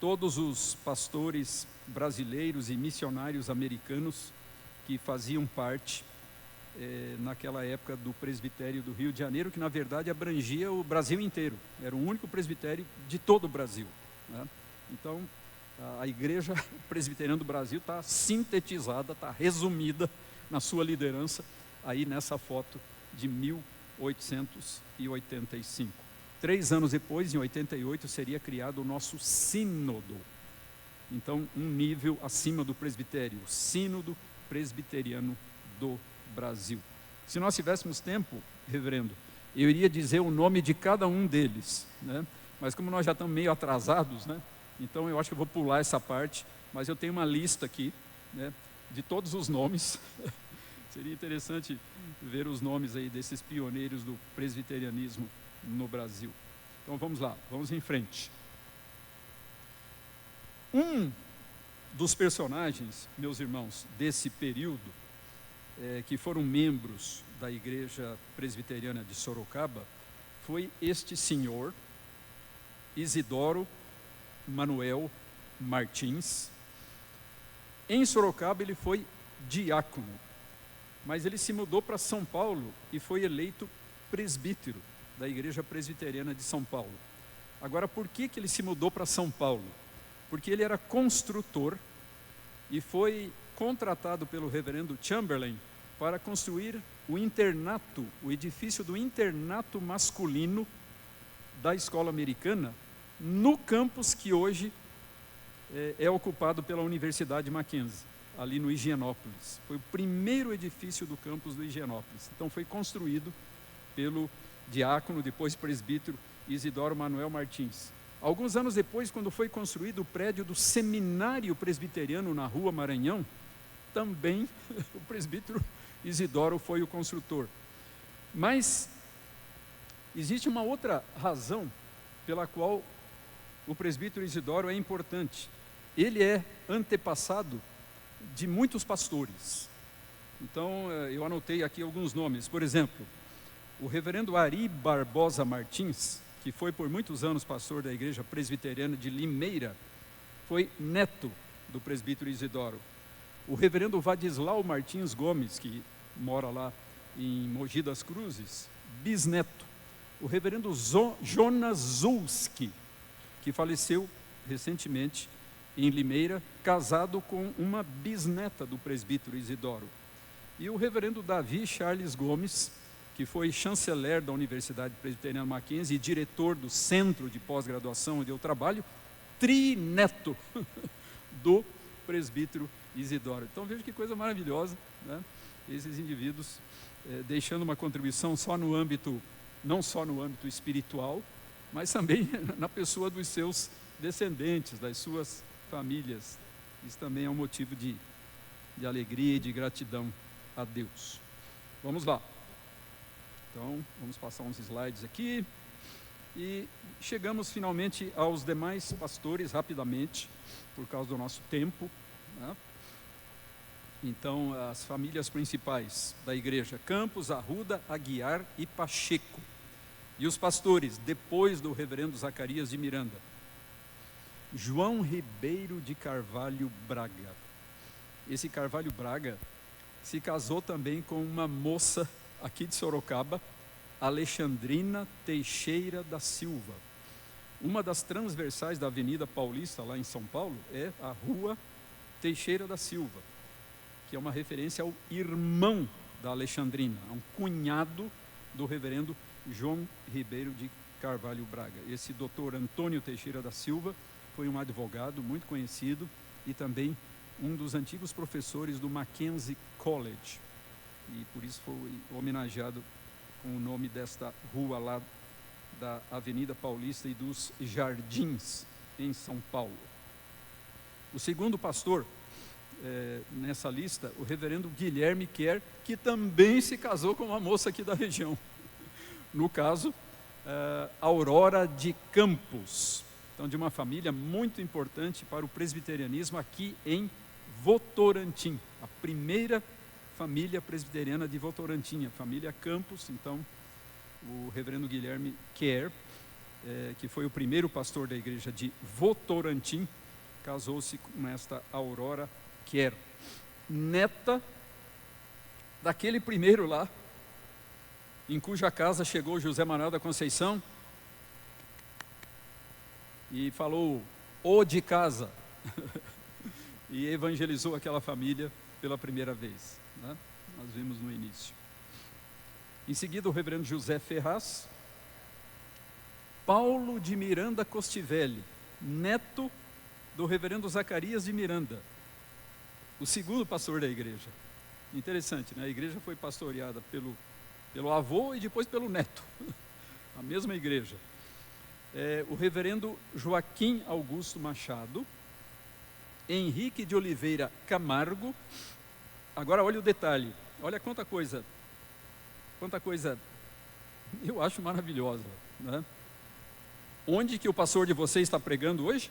[SPEAKER 1] todos os pastores brasileiros e missionários americanos que faziam parte naquela época do presbitério do Rio de Janeiro, que na verdade abrangia o Brasil inteiro, era o único presbitério de todo o Brasil, né? Então a igreja presbiteriana do Brasil está sintetizada, está resumida na sua liderança aí nessa foto de 1885. 3 anos depois, em 88, seria criado o nosso sínodo. Então, um nível acima do presbitério, o sínodo presbiteriano do Brasil. Se nós tivéssemos tempo, reverendo, eu iria dizer o nome de cada um deles, né? Mas como nós já estamos meio atrasados, né? Então eu acho que eu vou pular essa parte, mas eu tenho uma lista aqui, né, de todos os nomes. Seria interessante ver os nomes aí desses pioneiros do presbiterianismo no Brasil. Então vamos lá, vamos em frente. Um dos personagens, meus irmãos, desse período, que foram membros da Igreja Presbiteriana de Sorocaba, foi este senhor, Isidoro Manuel Martins. Em Sorocaba ele foi diácono, mas ele se mudou para São Paulo e foi eleito presbítero da Igreja Presbiteriana de São Paulo. Agora, por que ele se mudou para São Paulo? Porque ele era construtor e foi contratado pelo reverendo Chamberlain para construir o internato, o edifício do internato masculino da escola americana, no campus que hoje é ocupado pela Universidade Mackenzie. ali no Higienópolis. Foi o primeiro edifício do campus do Higienópolis. Então foi construído pelo diácono, depois presbítero Isidoro Manuel Martins. Alguns anos depois, quando foi construído o prédio do Seminário Presbiteriano na Rua Maranhão, também o presbítero Isidoro foi o construtor. Mas existe uma outra razão pela qual o presbítero Isidoro é importante. Ele é antepassado de muitos pastores. Então, eu anotei aqui alguns nomes. Por exemplo, o reverendo Ari Barbosa Martins, que foi por muitos anos pastor da Igreja Presbiteriana de Limeira, foi neto do presbítero Isidoro. O reverendo Vadislau Martins Gomes, que mora lá em Mogi das Cruzes, bisneto. O reverendo Jonas Zulski, que faleceu recentemente em Limeira, casado com uma bisneta do presbítero Isidoro. E o reverendo Davi Charles Gomes, que foi chanceler da Universidade Presbiteriana Mackenzie e diretor do centro de pós-graduação onde eu trabalho, trineto do presbítero Isidoro. Então veja que coisa maravilhosa, né? Esses indivíduos deixando uma contribuição não só no âmbito espiritual, mas também na pessoa dos seus descendentes, das suas famílias. Isso também é um motivo de alegria e de gratidão a Deus. Vamos lá. Então, vamos passar uns slides aqui. E chegamos finalmente aos demais pastores, rapidamente, por causa do nosso tempo, né? Então, as famílias principais da igreja: Campos, Arruda, Aguiar e Pacheco. E os pastores, depois do reverendo Zacarias de Miranda: João Ribeiro de Carvalho Braga. Esse Carvalho Braga se casou também com uma moça aqui de Sorocaba, Alexandrina Teixeira da Silva. Uma das transversais da Avenida Paulista, lá em São Paulo, é a Rua Teixeira da Silva, que é uma referência ao irmão da Alexandrina, a um cunhado do reverendo João Ribeiro de Carvalho Braga. Esse doutor Antônio Teixeira da Silva foi um advogado muito conhecido e também um dos antigos professores do Mackenzie College. E por isso foi homenageado com o nome desta rua lá da Avenida Paulista e dos Jardins, em São Paulo. O segundo pastor nessa lista, o reverendo Guilherme Kerr, que também se casou com uma moça aqui da região. No caso, Aurora de Campos. Então, de uma família muito importante para o presbiterianismo aqui em Votorantim, a primeira família presbiteriana de Votorantim, a família Campos. Então, o reverendo Guilherme Kerr, que foi o primeiro pastor da igreja de Votorantim, casou-se com esta Aurora Kerr, neta daquele primeiro lá, em cuja casa chegou José Manuel da Conceição e falou: "Ô de casa", e evangelizou aquela família pela primeira vez, né? Nós vimos no início. Em seguida, o reverendo José Ferraz, Paulo de Miranda Costivelli, neto do reverendo Zacarias de Miranda, o segundo pastor da igreja. Interessante, né? A igreja foi pastoreada pelo avô e depois pelo neto, a mesma igreja. O reverendo Joaquim Augusto Machado, Henrique de Oliveira Camargo. Agora olha o detalhe, olha quanta coisa eu acho maravilhosa, né? Onde que o pastor de vocês está pregando hoje?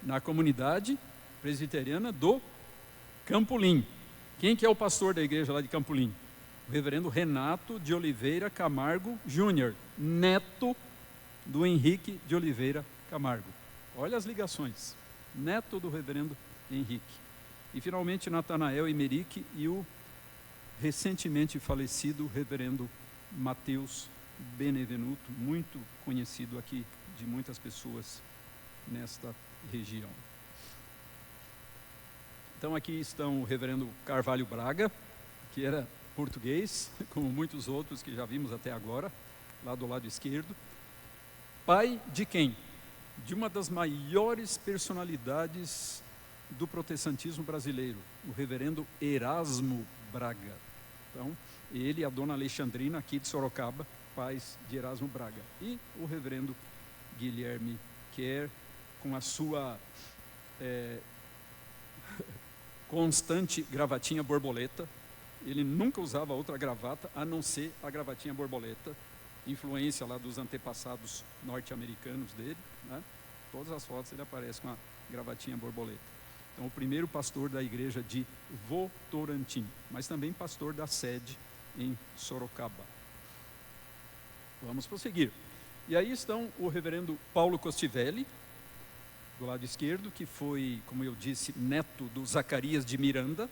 [SPEAKER 1] Na comunidade presbiteriana do Campolim. Quem que é o pastor da igreja lá de Campolim? O reverendo Renato de Oliveira Camargo Júnior, neto do Henrique de Oliveira Camargo. Olha as ligações, neto do reverendo Henrique. E finalmente Natanael Emerick e o recentemente falecido reverendo Mateus Benevenuto, muito conhecido aqui de muitas pessoas nesta região. Então aqui estão o reverendo Carvalho Braga, que era português, como muitos outros que já vimos até agora, lá do lado esquerdo. Pai de quem? De uma das maiores personalidades do protestantismo brasileiro, o reverendo Erasmo Braga. Então, ele e a dona Alexandrina, aqui de Sorocaba, pais de Erasmo Braga. E o reverendo Guilherme Kerr, com a sua constante gravatinha borboleta. Ele nunca usava outra gravata, a não ser a gravatinha borboleta, influência lá dos antepassados norte-americanos dele, né? Todas as fotos ele aparece com a gravatinha borboleta. Então, o primeiro pastor da igreja de Votorantim, mas também pastor da sede em Sorocaba. Vamos prosseguir. E aí estão o reverendo Paulo Costivelli, do lado esquerdo, que foi, como eu disse, neto do Zacarias de Miranda,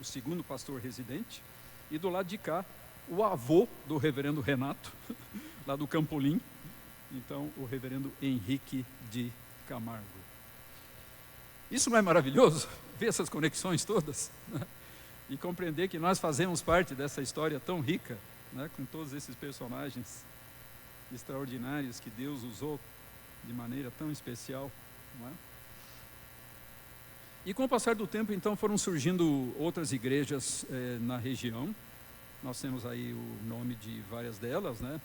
[SPEAKER 1] o segundo pastor residente, e do lado de cá, o avô do reverendo Renato, lá do Campolim, então o reverendo Henrique de Camargo. Isso não é maravilhoso? Ver essas conexões todas, né? E compreender que nós fazemos parte dessa história tão rica, né? Com todos esses personagens extraordinários que Deus usou de maneira tão especial, não é? E com o passar do tempo, então, foram surgindo outras igrejas na região. Nós temos aí o nome de várias delas, né?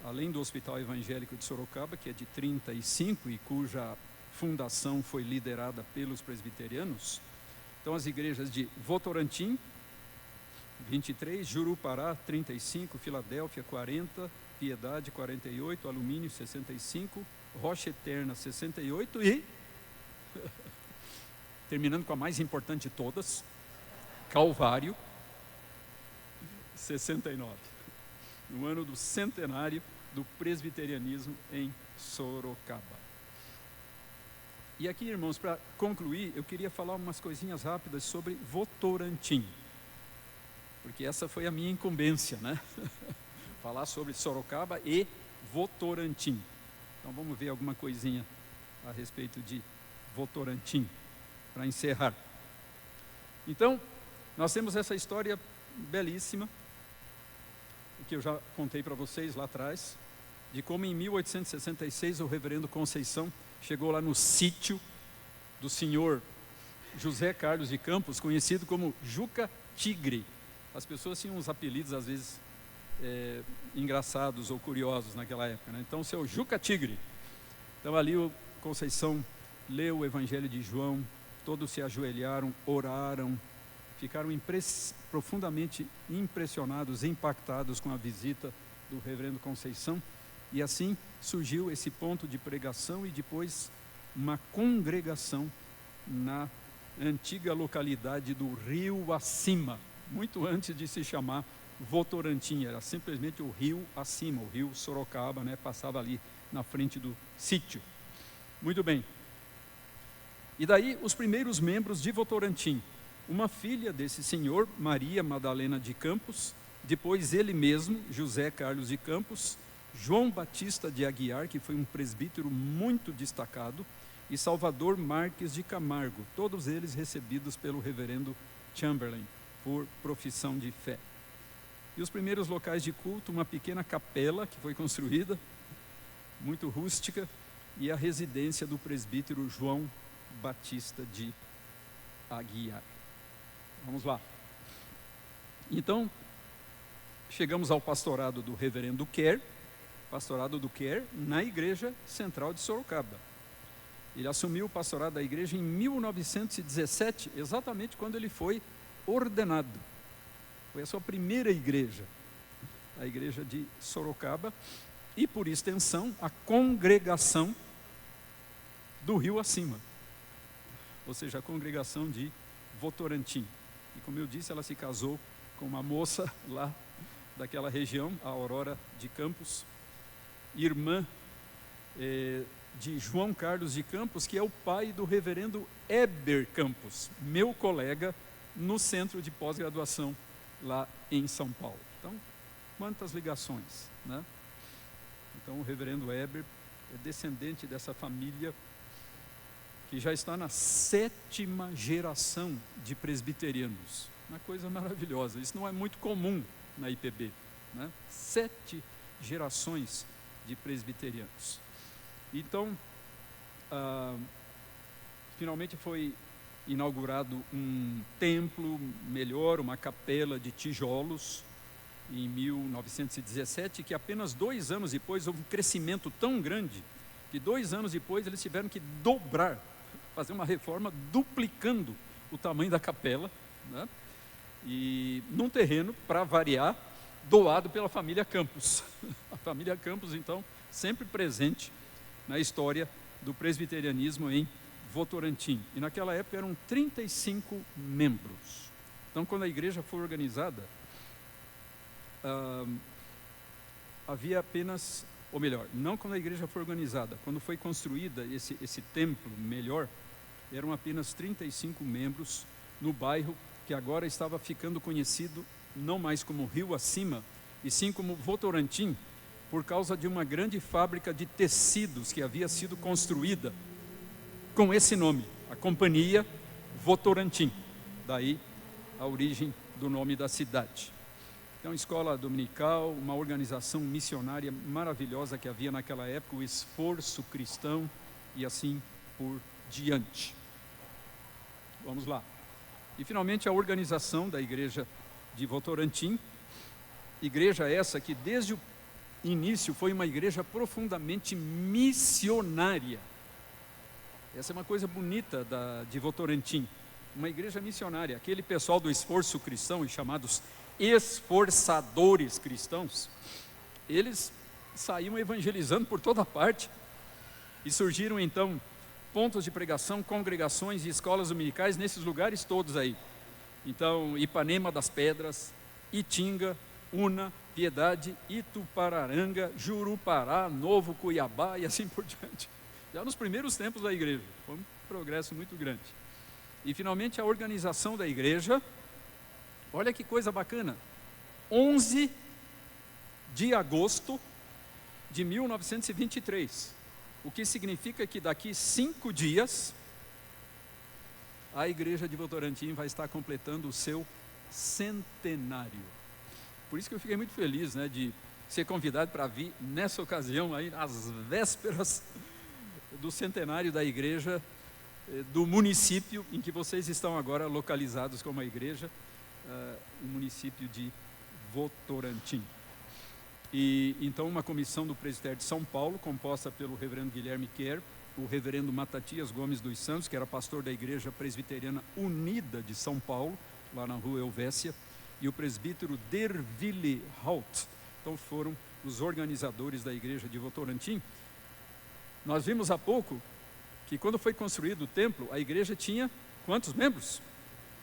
[SPEAKER 1] Além do Hospital Evangélico de Sorocaba, que é de 35 e cuja fundação foi liderada pelos presbiterianos. Então, as igrejas de Votorantim, 23, Jurupará, 35, Filadélfia, 40, Piedade, 48, Alumínio, 65, Rocha Eterna, 68 e, terminando com a mais importante de todas, Calvário, 69, no ano do centenário do presbiterianismo em Sorocaba. E aqui, irmãos, para concluir, eu queria falar umas coisinhas rápidas sobre Votorantim, porque essa foi a minha incumbência, né? Falar sobre Sorocaba e Votorantim. Então vamos ver alguma coisinha a respeito de Votorantim, para encerrar. Então, nós temos essa história belíssima, que eu já contei para vocês lá atrás, de como em 1866 o reverendo Conceição chegou lá no sítio do senhor José Carlos de Campos, conhecido como Juca Tigre. As pessoas tinham uns apelidos, às vezes, engraçados ou curiosos naquela época, né? Então, o seu Juca Tigre. Então, ali o Conceição leu o Evangelho de João, todos se ajoelharam, oraram, ficaram profundamente impressionados, impactados com a visita do reverendo Conceição, e assim surgiu esse ponto de pregação e depois uma congregação na antiga localidade do Rio Acima, muito antes de se chamar Votorantim, era simplesmente o Rio Acima, o Rio Sorocaba, né, passava ali na frente do sítio. Muito bem. E daí os primeiros membros de Votorantim, uma filha desse senhor, Maria Madalena de Campos, depois ele mesmo, José Carlos de Campos, João Batista de Aguiar, que foi um presbítero muito destacado, e Salvador Marques de Camargo, todos eles recebidos pelo reverendo Chamberlain, por profissão de fé. E os primeiros locais de culto, uma pequena capela que foi construída, muito rústica, e a residência do presbítero João Batista de Aguiar. Vamos lá. Então, chegamos ao pastorado do reverendo Kerr, pastorado do Kerr na Igreja Central de Sorocaba. Ele assumiu o pastorado da igreja em 1917, exatamente quando ele foi ordenado. Foi a sua primeira igreja, a igreja de Sorocaba, e por extensão, a congregação do Rio Acima, ou seja, a congregação de Votorantim. E como eu disse, ela se casou com uma moça lá daquela região, a Aurora de Campos, irmã de João Carlos de Campos, que é o pai do reverendo Heber Campos, meu colega no centro de pós-graduação lá em São Paulo. Então, quantas ligações, né? Então, o reverendo Heber é descendente dessa família que já está na 7ª geração de presbiterianos. Uma coisa maravilhosa. Isso não é muito comum na IPB, né? 7 gerações de presbiterianos. Então, finalmente foi inaugurado um templo melhor, uma capela de tijolos, em 1917, que apenas 2 anos depois houve um crescimento tão grande, que 2 anos depois eles tiveram que dobrar, fazer uma reforma duplicando o tamanho da capela, né? E num terreno, para variar, doado pela família Campos. A família Campos, então, sempre presente na história do presbiterianismo em Votorantim. E naquela época eram 35 membros. Então, quando a igreja foi organizada, havia apenas, ou melhor, não quando a igreja foi organizada, quando foi construída esse templo melhor, eram apenas 35 membros no bairro que agora estava ficando conhecido não mais como Rio Acima, e sim como Votorantim, por causa de uma grande fábrica de tecidos que havia sido construída com esse nome, a Companhia Votorantim. Daí a origem do nome da cidade. Então, escola dominical, uma organização missionária maravilhosa que havia naquela época, o esforço cristão e assim por diante. Vamos lá. E finalmente a organização da igreja de Votorantim, igreja essa que desde o início foi uma igreja profundamente missionária. Essa é uma coisa bonita de Votorantim, uma igreja missionária. Aquele pessoal do esforço cristão, os chamados esforçadores cristãos, eles saíam evangelizando por toda parte, e surgiram então pontos de pregação, congregações e escolas dominicais nesses lugares todos aí. Então, Ipanema das Pedras, Itinga, Una, Piedade, Itupararanga, Jurupará, Novo Cuiabá e assim por diante. Já nos primeiros tempos da igreja, foi um progresso muito grande. E finalmente a organização da igreja, olha que coisa bacana, 11 de agosto de 1923, o que significa que daqui 5 dias, a igreja de Votorantim vai estar completando o seu centenário. Por isso que eu fiquei muito feliz, né, de ser convidado para vir nessa ocasião, aí, às vésperas do centenário da igreja, do município em que vocês estão agora localizados como a igreja, o município de Votorantim. E então uma comissão do presbitério de São Paulo, composta pelo reverendo Guilherme Kerr, o reverendo Matatias Gomes dos Santos, que era pastor da Igreja Presbiteriana Unida de São Paulo, lá na rua Helvécia, e o presbítero Derville Halt. Então foram os organizadores da igreja de Votorantim. Nós vimos há pouco que quando foi construído o templo, a igreja tinha quantos membros?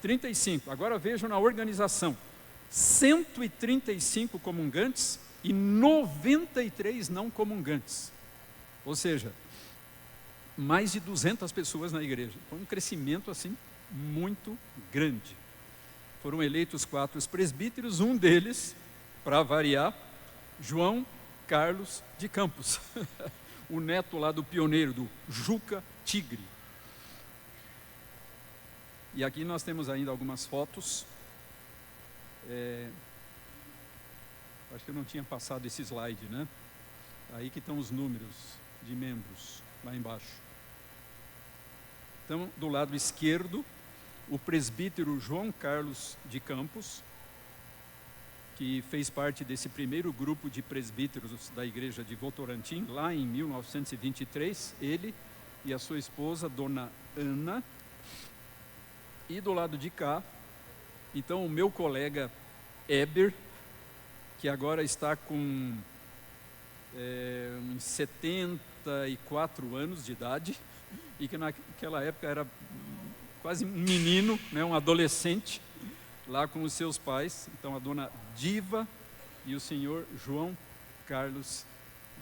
[SPEAKER 1] 35. Agora vejam na organização, 135 comungantes e 93 não comungantes. Ou seja, mais de 200 pessoas na igreja. Foi um crescimento assim muito grande. Foram eleitos 4 presbíteros, um deles, para variar, João Carlos de Campos, o neto lá do pioneiro, do Juca Tigre. E aqui nós temos ainda algumas fotos. Acho que eu não tinha passado esse slide, né? Aí que estão os números de membros, lá embaixo. Então, do lado esquerdo, o presbítero João Carlos de Campos, que fez parte desse primeiro grupo de presbíteros da igreja de Votorantim, lá em 1923, ele e a sua esposa, dona Ana. E do lado de cá, então, o meu colega Eber, que agora está com uns 74 anos de idade, e que naquela época era quase um menino, né, um adolescente, lá com os seus pais, então a dona Diva e o senhor João Carlos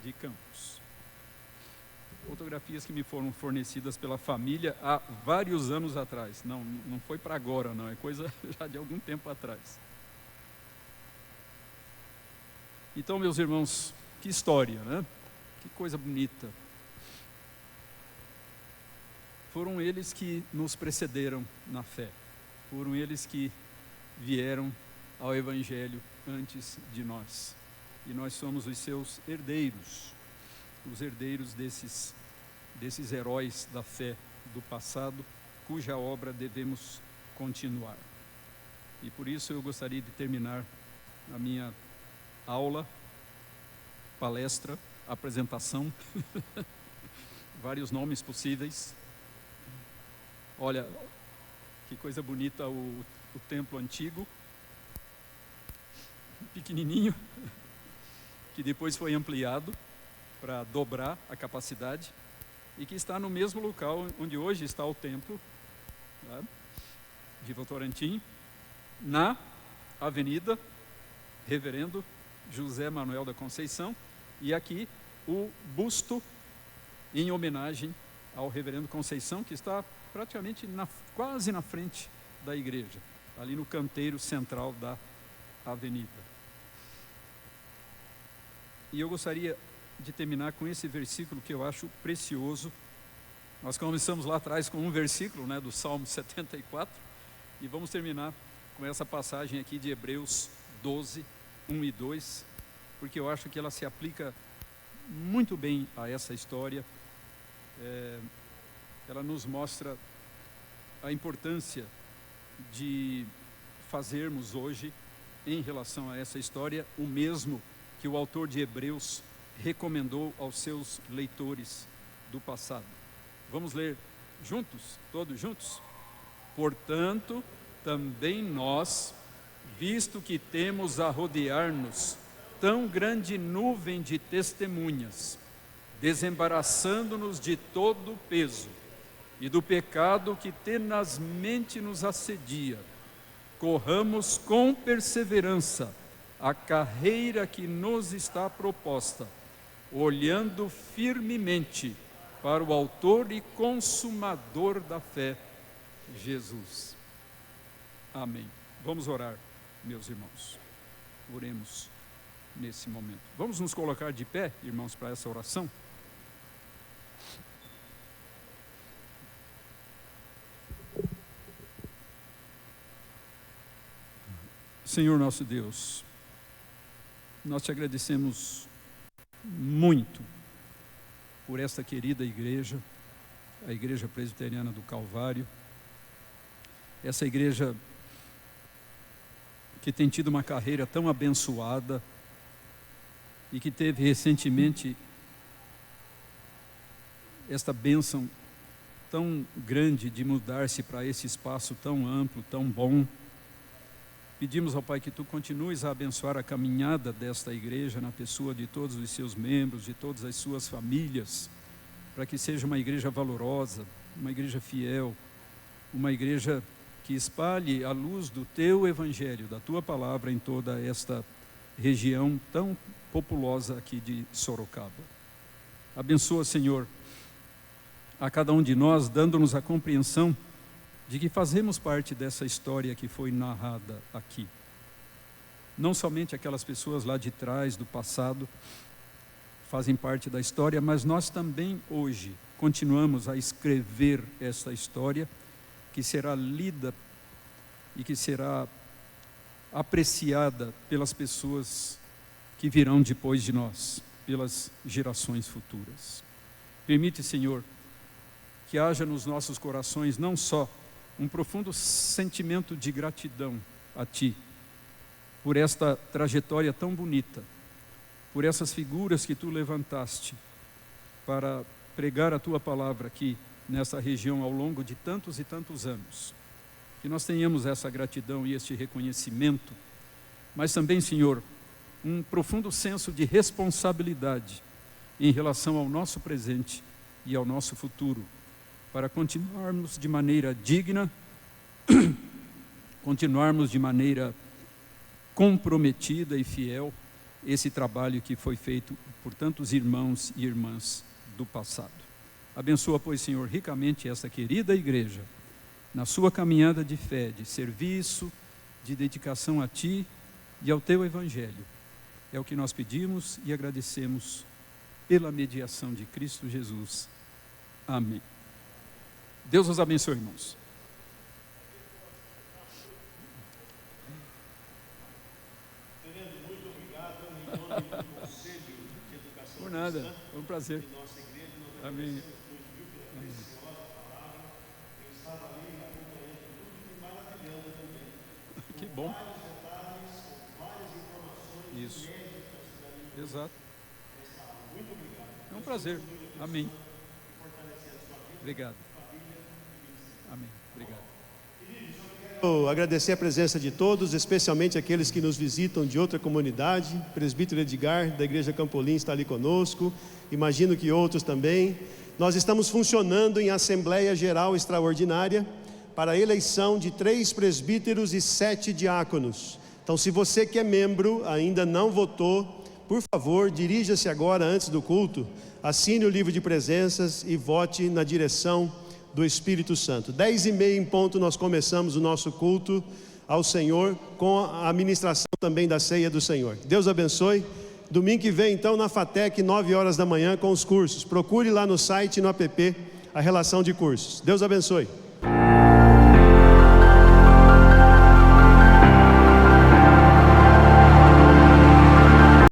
[SPEAKER 1] de Campos. Fotografias que me foram fornecidas pela família há vários anos atrás. Não foi para agora, não, é coisa já de algum tempo atrás. Então, meus irmãos, que história, né? Que coisa bonita. Foram eles que nos precederam na fé. Foram eles que vieram ao Evangelho antes de nós. E nós somos os seus herdeiros, os herdeiros desses heróis da fé do passado cuja obra devemos continuar. E por isso eu gostaria de terminar a minha aula, palestra, apresentação, vários nomes possíveis. Olha, que coisa bonita o templo antigo, pequenininho, que depois foi ampliado para dobrar a capacidade e que está no mesmo local onde hoje está o templo, tá, de Votorantim, na Avenida Reverendo José Manuel da Conceição, e aqui o busto em homenagem ao Reverendo Conceição, que está praticamente quase na frente da igreja, ali no canteiro central da avenida. E eu gostaria de terminar com esse versículo que eu acho precioso. Nós começamos lá atrás com um versículo, né, do Salmo 74, e vamos terminar com essa passagem aqui de Hebreus 12, 1 e 2, porque eu acho que ela se aplica muito bem a essa história. Ela nos mostra a importância de fazermos hoje, em relação a essa história, o mesmo que o autor de Hebreus recomendou aos seus leitores do passado. Vamos ler juntos, todos juntos? Portanto, também nós, visto que temos a rodear-nos tão grande nuvem de testemunhas, desembaraçando-nos de todo o peso e do pecado que tenazmente nos assedia, corramos com perseverança a carreira que nos está proposta, olhando firmemente para o autor e consumador da fé, Jesus. Amém. Vamos orar, meus irmãos. Oremos nesse momento. Vamos nos colocar de pé, irmãos, para essa oração? Senhor nosso Deus, nós te agradecemos muito por esta querida igreja, a Igreja Presbiteriana do Calvário, essa igreja que tem tido uma carreira tão abençoada e que teve recentemente esta bênção tão grande de mudar-se para esse espaço tão amplo, tão bom. Pedimos ao Pai que Tu continues a abençoar a caminhada desta igreja na pessoa de todos os seus membros, de todas as suas famílias, para que seja uma igreja valorosa, uma igreja fiel, uma igreja que espalhe a luz do Teu Evangelho, da Tua Palavra em toda esta região tão populosa aqui de Sorocaba. Abençoa, Senhor, a cada um de nós, dando-nos a compreensão de que fazemos parte dessa história que foi narrada aqui. Não somente aquelas pessoas lá de trás, do passado, fazem parte da história, mas nós também hoje continuamos a escrever essa história, que será lida e que será apreciada pelas pessoas que virão depois de nós, pelas gerações futuras. Permite, Senhor, que haja nos nossos corações não só um profundo sentimento de gratidão a Ti, por esta trajetória tão bonita, por essas figuras que Tu levantaste para pregar a Tua palavra aqui nessa região ao longo de tantos e tantos anos. Que nós tenhamos essa gratidão e este reconhecimento, mas também, Senhor, um profundo senso de responsabilidade em relação ao nosso presente e ao nosso futuro, para continuarmos de maneira digna, continuarmos de maneira comprometida e fiel esse trabalho que foi feito por tantos irmãos e irmãs do passado. Abençoa, pois, Senhor, ricamente esta querida igreja, na sua caminhada de fé, de serviço, de dedicação a Ti e ao Teu Evangelho. É o que nós pedimos e agradecemos pela mediação de Cristo Jesus. Amém. Deus os abençoe, irmãos.
[SPEAKER 2] Muito obrigado em nome do Conselho de Educação.
[SPEAKER 1] Por nada, foi um prazer.
[SPEAKER 2] De nossa igreja, nós
[SPEAKER 1] Amém.
[SPEAKER 2] agradecemos muito, viu, pela preciosa palavra. Eu estava ali
[SPEAKER 1] Bom. Isso. Exato. É um prazer. Amém. Obrigado. Amém. Obrigado.
[SPEAKER 3] Quero agradecer a presença de todos, especialmente aqueles que nos visitam de outra comunidade. O presbítero Edgar, da Igreja Campolim, está ali conosco. Imagino que outros também. Nós estamos funcionando em Assembleia Geral Extraordinária para a eleição de 3 presbíteros e 7 diáconos. Então, se você que é membro ainda não votou, por favor, dirija-se agora antes do culto, assine o livro de presenças e vote na direção do Espírito Santo. 10h30 em ponto nós começamos o nosso culto ao Senhor com a administração também da ceia do Senhor. Deus abençoe. Domingo que vem então na FATEC, 9 horas da manhã com os cursos. Procure lá no site e no app a relação de cursos. Deus abençoe.